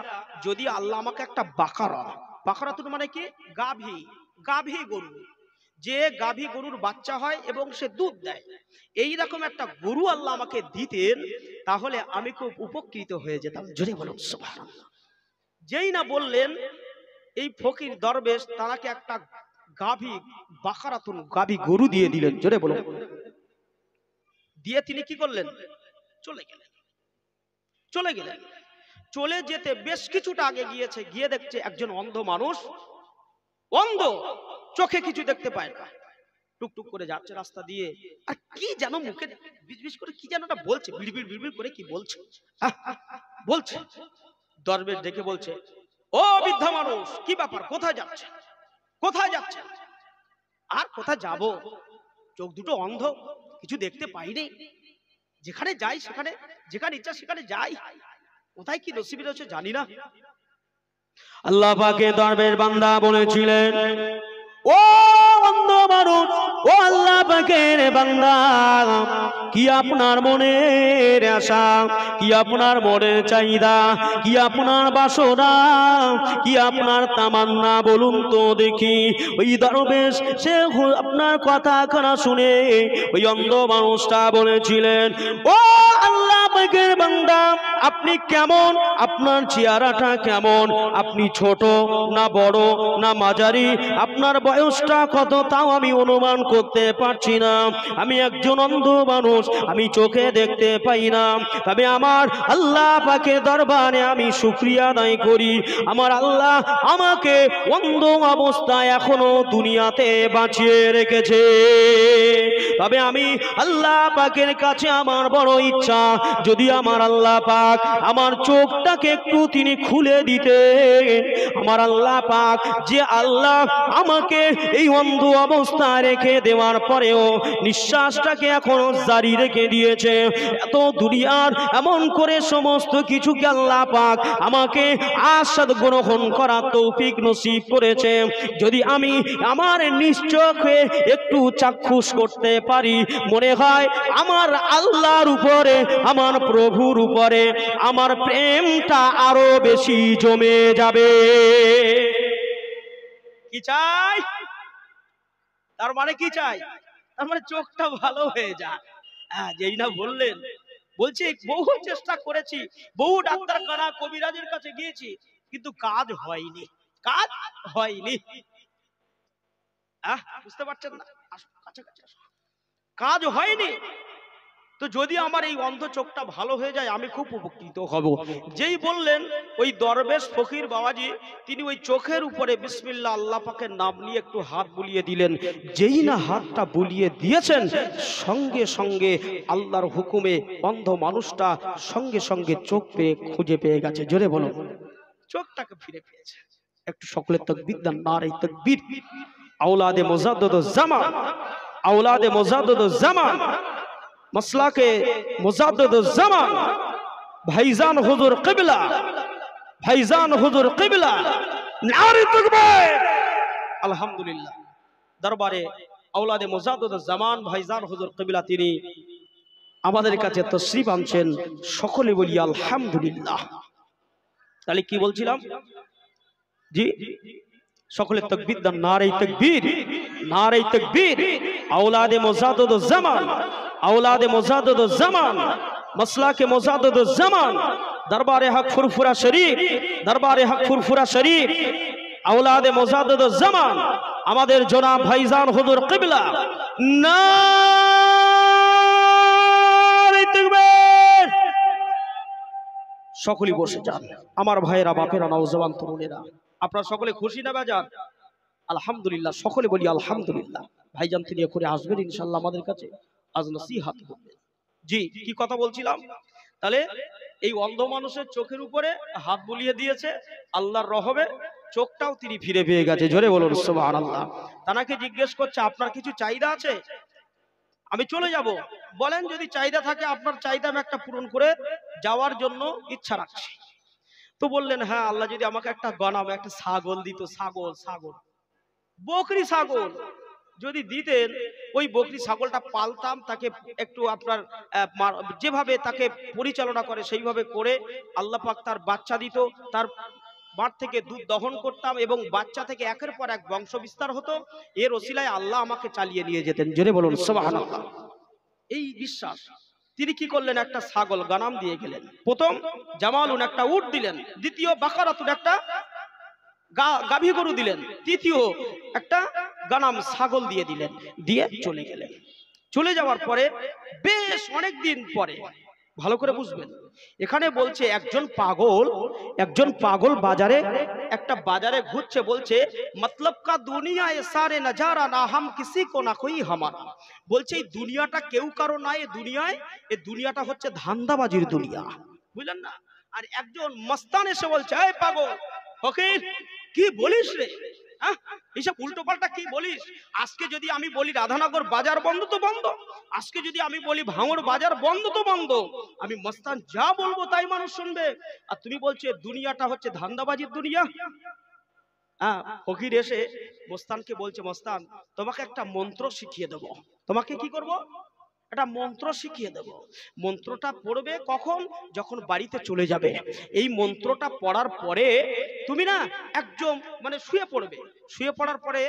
যদি আল্লাহ আমাকে একটা বাকারা, বাকারাতুন মানে কি? গাভী, গাভী গরু, যে গাভী গরুর বাচ্চা হয় এবং সে দুধ দেয়, এই রকম একটা গরু আল্লাহ আমাকে দিতেন, তাহলে আমি খুব উপকৃত হয়ে যেতাম। জোরে বলুন সুবহানাল্লাহ। যেই না বললেন এই ফকির দরবেশ, তারাকে একটা গাভী, বাকারাতুন গাভী গরু দিয়ে দিলেন। জোরে বলুন। দিয়ে তিনি কি করলেন? চলে গেলেন। চলে গেলেন। চলে যেতে বেশ কিছুটা আগে গিয়েছে, গিয়ে দেখছে একজন অন্ধ মানুষ, অন্ধ, চোখে কিছু দেখতে পায় না, টুকটুক করে যাচ্ছে রাস্তা দিয়ে, আর কি যেন মুখে বিজবিজ করে কি যেন বলছে, বিড়বিড় বিড়বিড় করে কি বলছে, বলছে। দরবেশ দেখে বলছে, ও বৃদ্ধা মানুষ, কি ব্যাপার, কোথায় যাচ্ছে, কোথায় যাচ্ছে? আর কোথায় যাব, চোখ দুটো অন্ধ, কিছু দেখতে পাইনি, যেখানে যাই সেখানে, যেখানে ইচ্ছা সেখানে যাই, কোথায় কি নসিবে রয়েছে জানি না। আল্লাহ পাকের দরবেশ বান্দা বলেছিলেন, ও অন্ধ মানুষ, ও আল্লাহ পাকের বান্দা, কি আপনার মনের আশা, কি আপনার মনের চাহিদা, কি আপনার বাসনা, কি আপনার তামান্না বলুন তো দেখি। ওই দরবেশ সে আপনার কথা খানা শুনে ওই অন্ধ মানুষটা বলেছিলেন, ও আল্লাহ পাকের বান্দা, আপনি কেমন, আপনার চেহারাটা কেমন, আপনি ছোট না বড় না মাঝারি, আপনার বয়সটা কত তাও আমি অনুমান করতে পারছি না, আমি একজন অন্ধ মানুষ, আমি চোখে দেখতে পাই না, তবে আমার আল্লাহ পাকের দরবারে আমি শুকরিয়া আদায় করি, আমার আল্লাহ আমাকে অন্ধ অবস্থায় এখনো দুনিয়াতে বাঁচিয়ে রেখেছে। তবে আমি আল্লাহ পাকের কাছে আমার বড় ইচ্ছা, যদি আমার আল্লাহ পাক আমার চোখটাকে একটু তিনি খুলে দিতে, আমার আল্লাহ পাক যে আল্লাহ আমাকে এই অন্ধ অবস্থায় রেখে দেওয়ার পরেও নিঃশ্বাসটাকে এখনো জারি রেখে দিয়েছে, এত দুনিয়ার এমন করে সমস্ত কিছুকে আল্লাহ পাক আমাকে আস্বাদ গ্রহণ করার তৌফিক নসিব করেছে, যদি আমি আমার নিশ্চোখে একটু চাক্ষুষ করতে পারি, মনে হয় আমার আল্লাহর উপরে, আমার প্রভুর উপরে আমার প্রেমটা আরো বেশি জমে যাবে। কি চাই? তার মানে কি চাই? তার মানে চোখটা ভালো হয়ে যায়। যেই না বললেন বলছে বহু চেষ্টা করেছি, বহু ডাক্তারখানা কবিরাজের কাছে গিয়েছি, কিন্তু কাজ হয়নি, কাজ হয়নি। বুঝতে পারছেন না? কাছাকাছি কাজ হয়নি। তো যদি আমার এই অন্ধ চোখটা ভালো হয়ে যায় আমি খুব উপকৃত হব। যেই বললেন ওই দরবেশ ফকির বাবাজি, তিনি ওই চোখের উপরে বিসমিল্লাহ আল্লাহ পাকের নাম নিয়ে একটু হাত বুলিয়ে দিলেন। যেই না হাতটা বুলিয়ে দিয়েছেন, সঙ্গে সঙ্গে আল্লাহর হুকুমে অন্ধ মানুষটা সঙ্গে সঙ্গে চোখ পেয়ে খুঁজে পেয়ে গেছে। জোরে বলো, চোখটাকে ফিরে পেয়েছে। একটু সকলে তাকবীর দেন, নারে তাকবীর। আওলাদে মুজাদ্দিদুজ জামান, আওলাদে মুজাদ্দিদুজ জামান, মাসলাকে মুজাদ্দিদুজ জামান, ভাইজান হুজুর কিবলা, ভাইজান হুজুর কিবলা, নারে তাকবীর। আলহামদুলিল্লাহ, দরবারে আওলাদে মুজাদ্দিদুজ জামান ভাইজান হুজুর কিবলা তিনি আমাদের কাছে তশরিফ আনছেন। সকলে বলি আলহামদুলিল্লাহ। তাহলে কি বলছিলাম? জি, সকলে তাকবীর দেন, নারে তাকবীর, নারে তাকবীর। আওলাদে মুজাদ্দিদুজ জামান, আওলাদে মুজাদ্দিদুজ জামান, মাসলাকে মুজাদ্দিদুজ জামান, দরবারে হক ফুরফুরা শরীফ, দরবারে হক ফুরফুরা শরীফ, আওলাদে মুজাদ্দিদুজ জামান আমাদের জনাব ভাইজান হুজুর কিবলা। নারে তাকবীর। সকলেই বসে যান আমার ভাইয়েরা, বাপেরা, নওজওয়ান তরুণেরা। আপনারা সকলে খুশি না বেজার? আলহামদুলিল্লাহ, সকলে বলি আলহামদুলিল্লাহ। ভাইজান তিনি করে আসবেন ইনশাআল্লাহ আমাদের কাছে, আজ নসিহত করবেন। জি, কি কথা বলছিলাম? তাহলে এই অন্ধ মানুষের চোখের উপরে হাত বুলিয়ে দিয়েছে, আল্লাহর রহমে চোখটাও তিনি ফিরে পেয়ে গেছে। জোরে বলুন সুবহানাল্লাহ। তানাকে জিজ্ঞেস করছে আপনার কিছু চাহিদা আছে? আমি চলে যাব। বলেন যদি চাহিদা থাকে আপনার চাহিদা আমি একটা পূরণ করে যাওয়ার জন্য ইচ্ছা রাখছি। তো বললেন হ্যাঁ, আল্লাহ যদি আমাকে একটা গনাম একটা ছাগল দিত, ছাগল, ছাগল, বকরি ছাগল যদি দিতেন, ওই বকরি ছাগলটা পালতাম, তাকে একটু আপনার যেভাবে তাকে পরিচালনা করে সেইভাবে করে আল্লাহ পাক তার বাচ্চা দিত, তার মাঠ থেকে দুধ দহন করতাম এবং বাচ্চা থেকে একের পর এক বংশ বিস্তার হতো। এর ওসিলায় আল্লাহ আমাকে চালিয়ে নিয়ে যেতেন। জোরে বলুন সুবহানাল্লাহ। এই বিশ্বাস তিনি কি করলেন, একটা ছাগল গানাম দিয়ে গেলেন। প্রথম জামালুন একটা উট দিলেন, দ্বিতীয় বাকারাতুন একটা গাভী গরু দিলেন, তৃতীয় একটা গানাম ছাগল দিয়ে দিলেন, দিয়ে চলে গেলেন। চলে যাওয়ার পরে বেশ অনেক দিন পরে, ভালো করে বুঝবেন, এখানে বলছে একজন পাগল বাজারে, একটা বাজারে ঘুরছে, বলছে মতলব কা দুনিয়া এ সারে নজারা না হাম কিসি কো না কোই হামারা। বলছে এই দুনিয়াটা কেউ কারো না, এই দুনিয়াটা হচ্ছে ধান্দাবাজির দুনিয়া, বুঝলেন না? আর একজন মস্তান এসে বলছে এই পাগল ফকির, কি বলিস রে? এইসব উল্টো পাল্টা কি বলিস? আজকে যদি আমি বলি রাধানগর বাজার বন্ধ তো বন্ধ, আজকে যদি আমি বলি ভাঙড় বাজার বন্ধ তো বন্ধ, আমি মস্তান যা বলবো তাই মানুষ শুনবে। আর তুমি বলছো দুনিয়াটা হচ্ছে ধান্দাবাজির দুনিয়া। ফকির এসে মস্তানকে বলছে মস্তান তোমাকে একটা মন্ত্র শিখিয়ে দেবো। তোমাকে কি করব? একটা মন্ত্র শিখিয়ে দেব। মন্ত্রটা পড়বে কখন? যখন বাড়িতে চলে যাবে। এই মন্ত্রটা পড়ার পরে তুমি না একদম মানে শুয়ে পড়বে। শুয়ে পড়ার পরে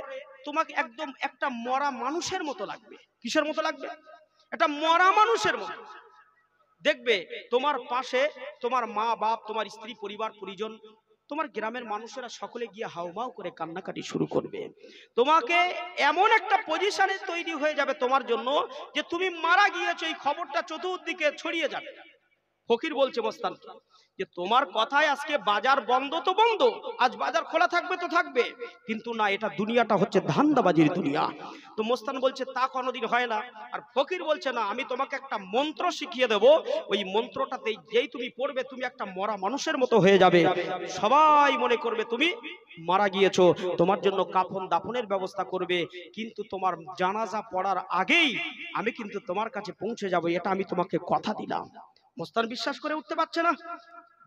তোমাকে একদম একটা মরা মানুষের মতো লাগবে। কিসের মতো লাগবে? একটা মরা মানুষের মতো। দেখবে তোমার পাশে তোমার মা বাপ, তোমার স্ত্রী, পরিবার পরিজন, তোমার গ্রামের মানুষেরা সকলে গিয়ে হাউমাউ করে কান্নাকাটি শুরু করবে। তোমাকে এমন একটা পজিশনে তৈরি হয়ে যাবে তোমার জন্য যে তুমি মারা গিয়েছো, এই খবরটা চতুর্দিকে ছড়িয়ে যাবে। ফকির বলছে মস্তান যে তোমার কথায় আজকে বাজার বন্ধ তো বন্ধ, আজ বাজার খোলা থাকবে তো থাকবে, কিন্তু না, এটা দুনিয়াটা হচ্ছে ধান্দাবাজির দুনিয়া। তো মস্তান বলছে তা কোনোদিন হয় না। আর ফকির বলছে না, আমি তোমাকে একটা মন্ত্র শিখিয়ে দেব, ওই মন্ত্রটাতে যেই তুমি পড়বে তুমি একটা মরা মানুষের মতো হয়ে যাবে। সবাই মনে করবে তুমি মারা গিয়েছো, তোমার জন্য কাফন দাফনের ব্যবস্থা করবে, কিন্তু তোমার জানাজা পড়ার আগেই আমি কিন্তু তোমার কাছে পৌঁছে যাব, এটা আমি তোমাকে কথা দিলাম। মস্তান বিশ্বাস করে উঠতে পারছে না।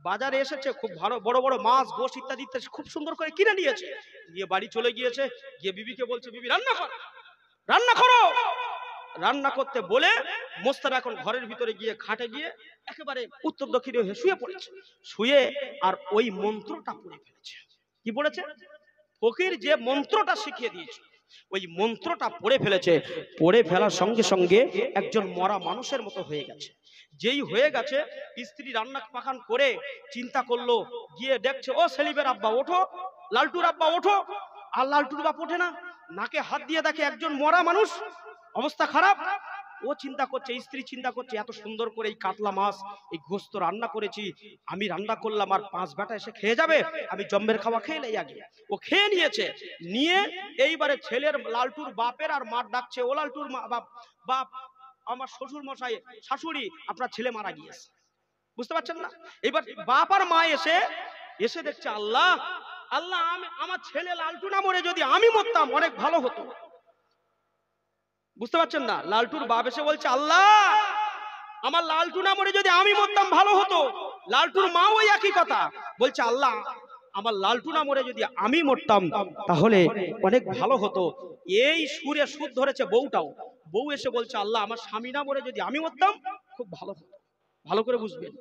বাজারে এসেছে, খুব ভালো বড় বড় মাছ, গোশ ইত্যাদি ইত্যাদি খুব সুন্দর করে কিনে নিয়েছে, গিয়ে বাড়ি চলে গিয়েছে। গিয়ে বিবিকে বলছে বিবি রান্না কর, রান্না করো। রান্না করতে বলে মোস্তান এখন ঘরের ভিতরে গিয়ে খাটে গিয়ে একেবারে উত্তর দক্ষিণে হয়ে শুয়ে পড়েছে। শুয়ে আর ওই মন্ত্রটা পড়ে ফেলেছে। কি পড়েছে? ফকির যে মন্ত্রটা শিখিয়ে দিয়েছে ওই মন্ত্রটা পড়ে ফেলেছে। পড়ে ফেলার সঙ্গে সঙ্গে একজন মরা মানুষের মতো হয়ে গেছে। যেই হয়ে গেছে স্ত্রী রান্না পাকান করে চিন্তা করলো, গিয়ে দেখছে ও সেলিমের আব্বা ওঠো, লালটুর আব্বা ওঠো। আর লালটুর বাপ ওঠে না, নাকে হাত দিয়ে দেখে একজন মরা মানুষ, অবস্থা খারাপ। ও চিন্তা করছে, স্ত্রী চিন্তা করছে, এত সুন্দর করে এই কাতলা মাছ এই গোস্ত রান্না করেছি, আমি রান্না করলাম আর 5 বেটা এসে খেয়ে যাবে, আমি জম্মের খাওয়া খেয়ে নেই আগে। ও খেয়ে নিয়েছে, নিয়ে এইবারে ছেলের লালটুর বাপের আর মার ডাকছে, ও লালটুর বাপ, আমার শ্বশুর মশাই শাশুড়ি আপনার ছেলে মারা গিয়েছে, বুঝতে পারছেন না? এবার বাপ আর মা এসে দেখছে, আল্লাহ আল্লাহ, আমার ছেলে লালটু না মরে যদি আমি মরতাম অনেক ভালো হতো। বুঝতে পারছেন না? লালটুর বাপ এসে বলছে, আল্লাহ আমার লালটু না মরে যদি আমি মরতাম ভালো হতো। লালটুর মা ওই একই কথা বলছে, আল্লাহ আমার লালটু না মরে যদি আমি মরতাম তাহলে অনেক ভালো হতো। এই সুরে সুর ধরেছে বউটাও। বউ এসে বলছে, আল্লাহ আমার স্বামী না মরে যদি আমি মরতাম খুব ভালো হতো। ভালো করে বুঝবেন,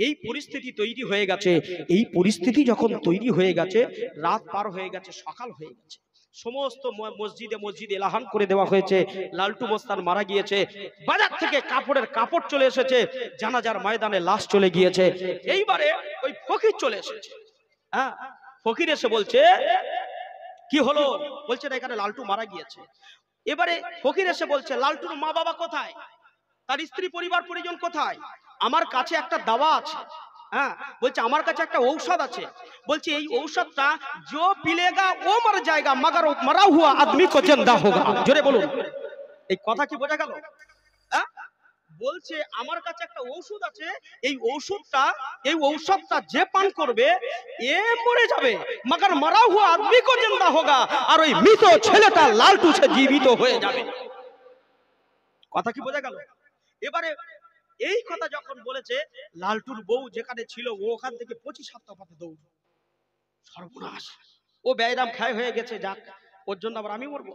এই পরিস্থিতি তৈরি হয়ে গেছে। এই পরিস্থিতি যখন তৈরি হয়ে গেছে, রাত পার হয়ে গেছে, সকাল হয়ে গেছে, সমস্ত মসজিদে এলাহান করে দেওয়া হয়েছে লালটু মস্তান মারা গিয়েছে। বাজার থেকে কাপড়ের কাপড় চলে এসেছে, জানাজার ময়দানে লাশ চলে গিয়েছে। এইবারে ওই ফকির চলে এসেছে। হ্যাঁ, ফকির এসে বলছে, কি হলো? বলছে না, এখানে লালটু মারা গিয়েছে। এবারে ফকির এসে বলছে, লালটুর মা বাবা কোথায়, তার স্ত্রী পরিবার পরিজন কোথায়? আমার কাছে একটা দাওয়া আছে। হ্যাঁ, বলছে আমার কাছে একটা ঔষধ আছে। বলছে এই ঔষধটা जो पिलेगा वो मर जाएगा मगर मरा हुआ आदमी को जिंदा होगा। জোরে বলুন, এই কথা কি বোঝা গেল? হ্যাঁ, বলছে আমার কাছে একটা ঔষধ আছে, এই ঔষধটা যে পান করবে এ মরে যাবে, মगर मरा हुआ आदमी को जिंदा होगा। আর ওই মৃত ছেলেটা লালটু সে জীবিত হয়ে যাবে। কথা কি বোঝা গেল? এবারে এই কথা যখন বলেছে, লালটুর বউ যেখানে ছিল ও ওখান থেকে 25 সপ্তাহ পথে দৌড়। সর্বনাশ, ও ব্যয়রাম খায় হয়ে গেছে, যাক ওর জন্য আবার আমি মরবো।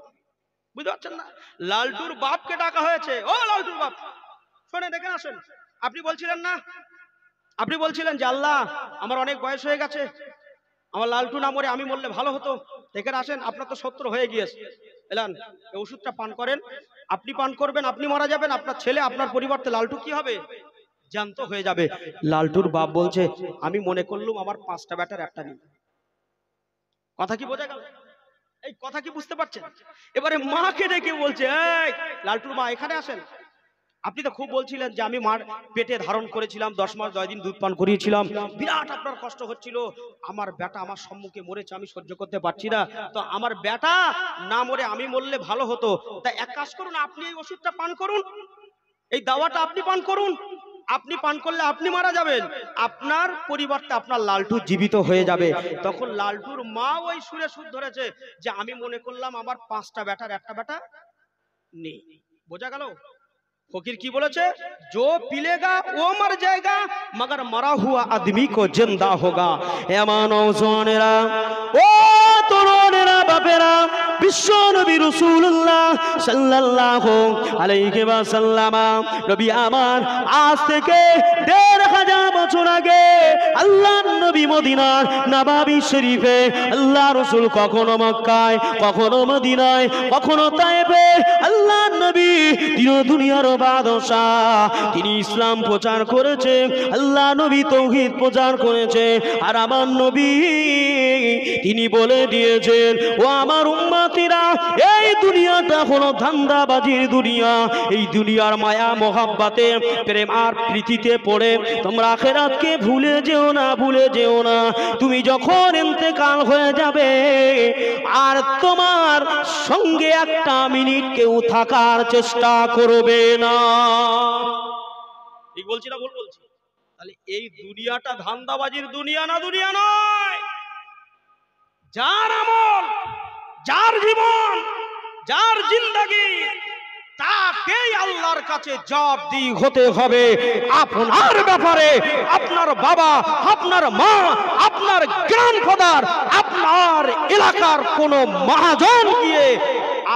বুঝতে পারছেন না? লালটুর বাপকে ডাকা হয়েছে, ও লালটুর বাপ শোনে দেখে আসেন। আপনি বলছিলেন যে আল্লাহ আমার অনেক বয়স হয়ে গেছে, আমার লালটু না মরে আমি মরলে ভালো হতো, দেখে আসেন আপনার তো 70 হয়ে গিয়েছে, এলান এই ওষুধটা পান করেন, আপনি পান করবেন আপনি মারা যাবেন, আপনার ছেলে আপনার পরিবর্তে লালটু কি হবে, জ্যান্ত হয়ে যাবে। লালটুর বাপ বলছে, আমি মনে করলুম আমার 5টা বেটার একটা নেই। কথা কি বোঝা গেল? এই কথা কি বুঝতে পারছেন? এবারে মাকে ডেকে বলছে, এই লালটুর মা এখানে আসেন। আপনি তো খুব বলছিলেন যে আমি মার পেটে ধারণ করেছিলাম, 10 মাস 10 দিন দুধ পান করিয়েছিলাম, বিরাট আপনার কষ্ট হচ্ছিল, আমার বেটা আমার সম্মুখে মরেছে, আমি সহ্য করতে পারছি না, তো আমার বেটা না মরে আমি মরলে ভালো হতো। তাই এক কাজ করুন, আপনি এই ওষুধটা পান করুন, এই দাওয়াটা আপনি পান করুন, আপনি পান করলে আপনি মারা যাবেন, আপনার পরিবর্তে আপনার লালটু জীবিত হয়ে যাবে। তখন লালটুর মা ওই সুরে সুর ধরেছে যে আমি মনে করলাম আমার 5টা বেটার একটা বেটা নেই। বোঝা গেল? ফকির কি বলেছে, जो पिलेगा वो मर जाएगा मगर मरा हुआ आदमी को जिंदा होगा। এমন জনেরা, ও তরুণেরা, বাপেরা, বিশ্ব নবী রাসূলুল্লাহ সাল্লাল্লাহু আলাইহি ওয়াসাল্লাম নবী আমার আজ থেকে 1500 বছর আগে আল্লাহর নবী মদিনার নববী শরীফে, আল্লাহ রাসূল কখনো মক্কায়, কখনো মদিনায়, কখনো তায়েফে, আল্লাহর নবী দুনিয়ার বাদশাহ, তিনি ইসলাম প্রচার করেছে, আল্লাহ নবী তাওহীদ প্রচার করেছে। আর আমার নবী তিনি বলে দিয়েছেন, ও আমার উম্মতিরা, এই দুনিয়াটা হলো ধান্দাবাজির দুনিয়া, এই দুনিয়ার মায়া মোহাব্বতে প্রেম আর প্রীতিতে পড়ে তোমরা আখিরাতকে ভুলে যেও না, ভুলে যেও না। তুমি যখন ইন্তেকাল হয়ে যাবে আর তোমার সঙ্গে একটা মিনিট কেউ থাকার চেষ্টা করবে না। ঠিক বলছি না ভুল বলছি? তাহলে এই দুনিয়াটা ধান্দাবাজির দুনিয়া না, দুনিয়া নয়। যার আমল, যার জীবন, যার জিন্দেগি, তাকেই আল্লাহর কাছে জবাবদিহি হতে হবে। আপনার ব্যাপারে আপনার বাবা, আপনার মা, আপনার গ্র্যান্ডফাদার, আপনার এলাকার কোন মহাজন গিয়ে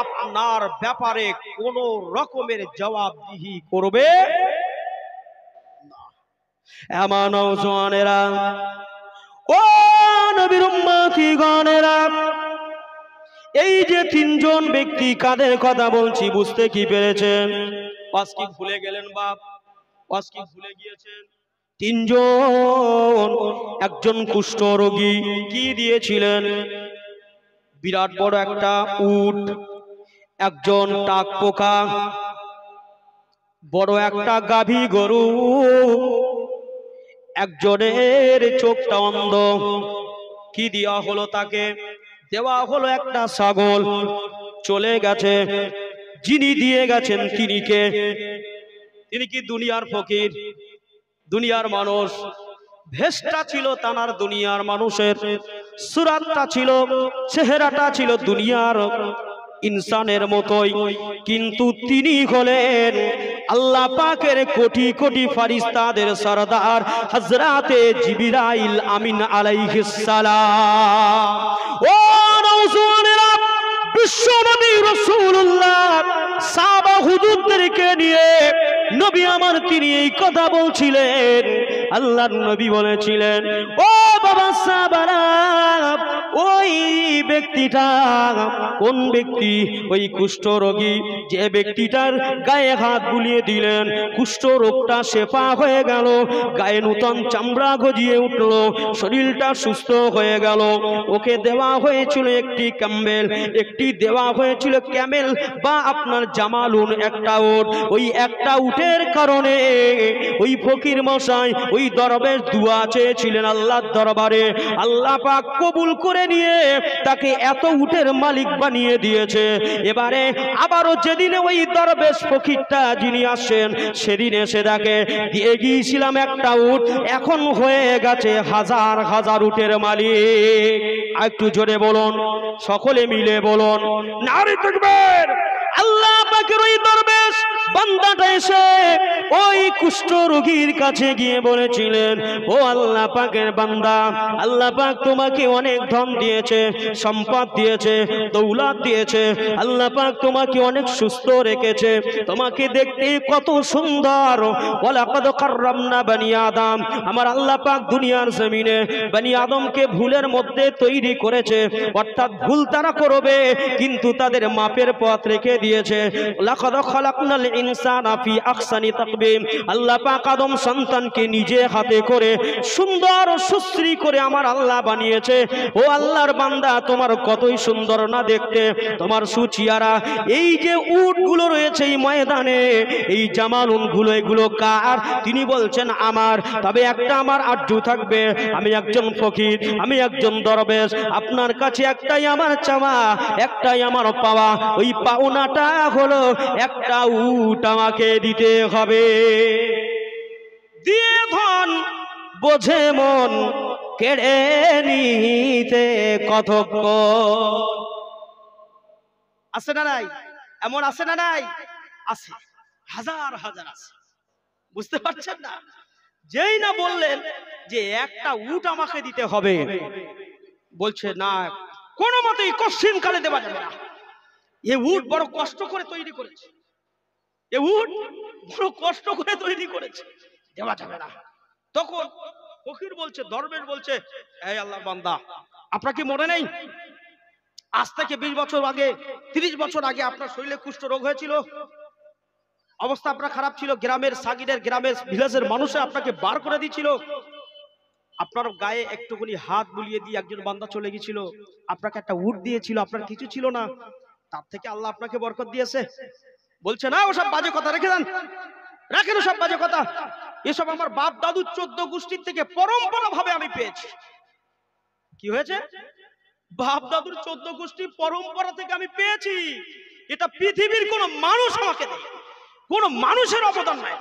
আপনার ব্যাপারে কোন রকমের জবাবদিহি করবে না। এমন নওজওয়ানেরা, ও নবীর উম্মতিগণেরা, এই যে 3 জন ব্যক্তি কাদের কথা বলছি বুঝতে কি পেরেছেন? বাস কি ভুলে গেলেন বাপ? আজকে ভুলে গিয়েছেন তিনজন, একজন কুষ্ঠ রোগী কি দিয়েছিলেন? বিরাট বড় একটা উট, একজন টাক পোকা, বড় একটা গাভী গরু, একজনের চোখটা অন্ধ। কি দেওয়া হলো তাকে? দেওয়া হলো একটা ছাগল। চলে গেছে। যিনি দিয়ে গেছেন তিনি কে? তিনি কি দুনিয়ার ফকির, দুনিয়ার মানুষ? ভেষটা ছিল তানার দুনিয়ার মানুষের, সুরাতটা ছিল, চেহারাটা ছিল দুনিয়ার ইনসানের মতোই, কিন্তু তিনি হলেন আল্লাহ পাকের কোটি কোটি ফারিস্তাদের সরদার হযরতে জিবরাইল আমিন আলাইহিস সালাম। ও নওজওয়ানেরা, বিশ্বনবী রাসূলুল্লাহ সাহাবা হুজুরদেরকে নিয়ে নবী আমার তিনি এই কথা বলছিলেন। আল্লাহর নবী বলেছিলেন, ও বাবা সাহাবারা, ওই ব্যক্তিটা কোন ব্যক্তি? ওই কুষ্ঠ রোগী, যে ব্যক্তিটার গায়ে হাত বুলিয়ে দিলেন, কুষ্ঠ রোগটা শেফা হয়ে গেল, গায়ে নূতন চামড়া গজিয়ে উঠল, শরীরটা সুস্থ হয়ে গেল। ওকে দেওয়া হয়েছিল একটি ক্যামেল, একটি দেওয়া হয়েছিল ক্যামেল বা আপনার জামালুন, একটা উট। ওই একটা উটের কারণে ওই ফকির মশাই, ওই দরবেশ দুয়া চেয়েছিলেন আল্লাহর দরবারে, আল্লাহ পাক কবুল করে নিয়ে তাকে এত উটের মালিক বানিয়ে দিয়েছে। এবারে আবারও যেদিনে ওই দরবেশ ফকিরটা যিনি আসেন, সেদিন এসে দেখে দিয়ে গিয়েছিলাম একটা উট, এখন হয়ে গেছে হাজার হাজার উটের মালিক। একটু জোরে বলুন, সকলে মিলে বলুন, নারে তাকবীর। আল্লাহ পাকের ওই দরবেশ বান্দাটা এসে ওই কুষ্ঠ রোগীর কাছে গিয়ে বলেছিলেন, ও আল্লাহ পাকের বান্দা, আল্লাহ পাক তোমাকে অনেক ধন দিয়েছে, সম্পদ দিয়েছে, দৌলত দিয়েছে, আল্লাহ পাক তোমাকে অনেক সুস্থ রেখেছে, তোমাকে দেখতে কত সুন্দর। ওয়ালাকাদ কাররামনা বনি আদম, আমার আল্লাহ পাক দুনিয়ার জমিনে বনি আদমকে ভুলের মধ্যে তৈরি করেছে, অর্থাৎ ভুল তারা করবে কিন্তু তাদের মাপের পথ রেখে দিয়েছে। লাকাদ খালাকনাল ইনসানা ফি আহসানি তাকবীম, আল্লাহ পাক আদম সন্তানকে নিজে হাতে করে সুন্দর সুশ্রী করে আমার আল্লাহ বানিয়েছে। ও আল্লাহর বান্দা, তোমার কতই সুন্দর না দেখতে, তোমার সুচিয়ারা। এই যে উটগুলো রয়েছে এই ময়দানে, এই জামালুনগুলো, এগুলো কার? তিনি বলছেন আমার। তবে একটা আমার আরজু থাকবে, আমি একজন ফকির, আমি একজন দরবেশ, আপনার কাছে একটাই আমার চাওয়া, একটাই আমার পাওয়া। ওই পাওনাটা হলো একটা উট আমাকে দিতে হবে। দিয়ে ধন বোঝে মন, কেড়ে নিতে কতক্ষণ। আছে না নাই? এমন আছে না নাই? আছে, হাজার হাজার আছে। বুঝতে পারছেন না? যেই না বললেন যে একটা উট আমাকে দিতে হবে, বলছে না, কোনো মতেই কশ্চিন কালে দেওয়া যাবে না। এ উট বড় কষ্ট করে তৈরি করেছে, এ উট বড় কষ্ট করে তৈরি করেছে, দেওয়া যাবে না। তখন ফকির বলছে, দরবেশ বলছে, এই আল্লাহর বান্দা, আপনার কি মনে নেই আজ থেকে 20 বছর আগে, 30 বছর আগে আপনার শরীরে কুষ্ঠ রোগ হয়েছিল, অবস্থা আপনার খারাপ ছিল, গ্রামের সাগিরের, গ্রামের ভিলেজের মানুষে আপনাকে বার করে দিয়েছিল, আপনার গায়ে একটুখানি হাত বুলিয়ে দিয়ে একজন বান্দা চলে গিয়েছিল, আপনাকে একটা উট দিয়েছিল, আপনার কিছু ছিল না, তার থেকে আল্লাহ আপনাকে বরকত দিয়েছে। বলছে না, ওসব বাজে কথা রেখে দেন, রাখেন ওসব বাজে কথা, এসব আমার বাপ দাদু 14 গোষ্ঠীর থেকে পরম্পরা ভাবে আমি পেয়েছি। কি হয়েছে? বাপ দাদুর 14 গোষ্ঠী পরম্পরা থেকে আমি পেয়েছি। এটা পৃথিবীর কোন মানুষ আমাকে দেয়, কোন মানুষের অবদান নাই,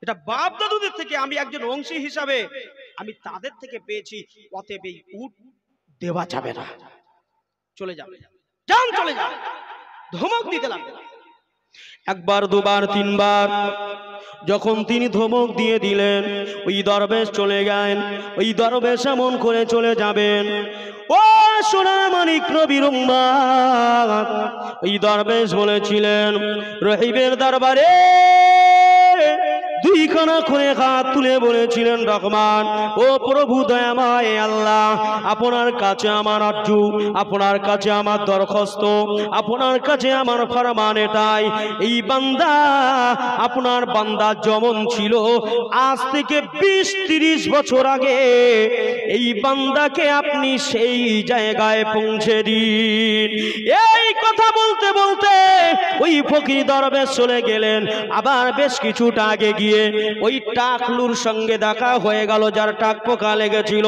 এটা বাপ দাদুদের থেকে আমি একজন অংশী হিসাবে আমি তাদের থেকে পেয়েছি। অতএব এই উট দেওয়া যাবে না, চলে যাবে, যান চলে যান, ধমক দিতে লাগবে। একবার, দুবার, তিনবার যখন তিনি ধমক দিয়ে দিলেন, ওই দরবেশ চলে গেলেন। ওই দরবেশ এমন করে চলে যাবেন, ও সোনা মানিক নবীর উম্মত, ওই দরবেশ বলেছিলেন, রহিবের দরবারে 2 দুইখানা করে হাত তুলে বলেছিলেন, রহমান ও প্রভু দয়াময় আল্লাহ, আপনার কাছে আমার আরজু, আপনার কাছে আমার দরখাস্ত, আপনার কাছে আমার ফরমান এটাই, এই বান্দা আপনার বান্দা যেমন ছিল আজ থেকে 20-30 বছর আগে, এই বান্দাকে আপনি সেই জায়গায় পৌঁছে দিন। এই কথা বলতে বলতে ওই ফকির দরবেশ চলে গেলেন। আবার বেশ কিছুটা আগে গিয়ে ওই টাকলুর সঙ্গে দেখা হয়ে গেল, যার টাক পোকা লেগেছিল।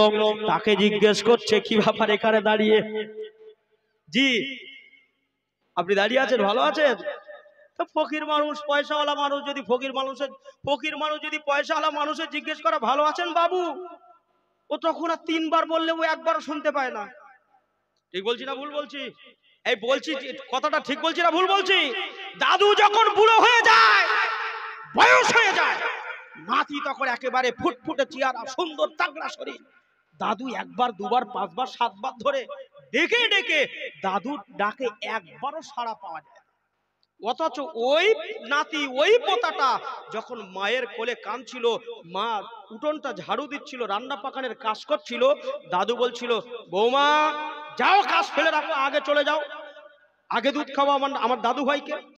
তাকে জিজ্ঞেস করছে, কি ব্যাপার এখানে দাঁড়িয়ে? জি, আপনি দাঁড়িয়ে আছেন, ভালো আছেন? তো ফকির মানুষ, পয়সাওয়ালা মানুষ, যদি ফকির মানুষ যদি পয়সাওয়ালা মানুষের জিজ্ঞেস করা ভালো আছেন বাবু, ও তখন আর 3 বার বললে ও একবারও শুনতে পায় না। ঠিক বলছি না ভুল বলছি? এই বলছি, কথাটা ঠিক বলছি না ভুল বলছি? দাদু যখন বুড়ো হয়ে যায়, বয়স হয়ে যায়, নাতি তখন একেবারে ফুটফুটে চেহারা, সুন্দর তাগড়া শরীর। দাদু 1 বার 2 বার 5 বার 7 বার ধরে ডেকে ডেকে দাদুর ডাকে একবারও সাড়া পাওয়া যায়। অথচ ওই নাতি, ওই পোতাটা যখন মায়ের কোলে কাঁদছিল, মা উঠোনটা ঝাড়ু দিচ্ছিল, রান্না পাকানের কাজ করছিল, দাদু বলছিল, বৌমা যাও কাজ ফেলে রাখো, আগে চলে যাও, আগে দুধ খাওয়া আমার দাদু ভাইকে।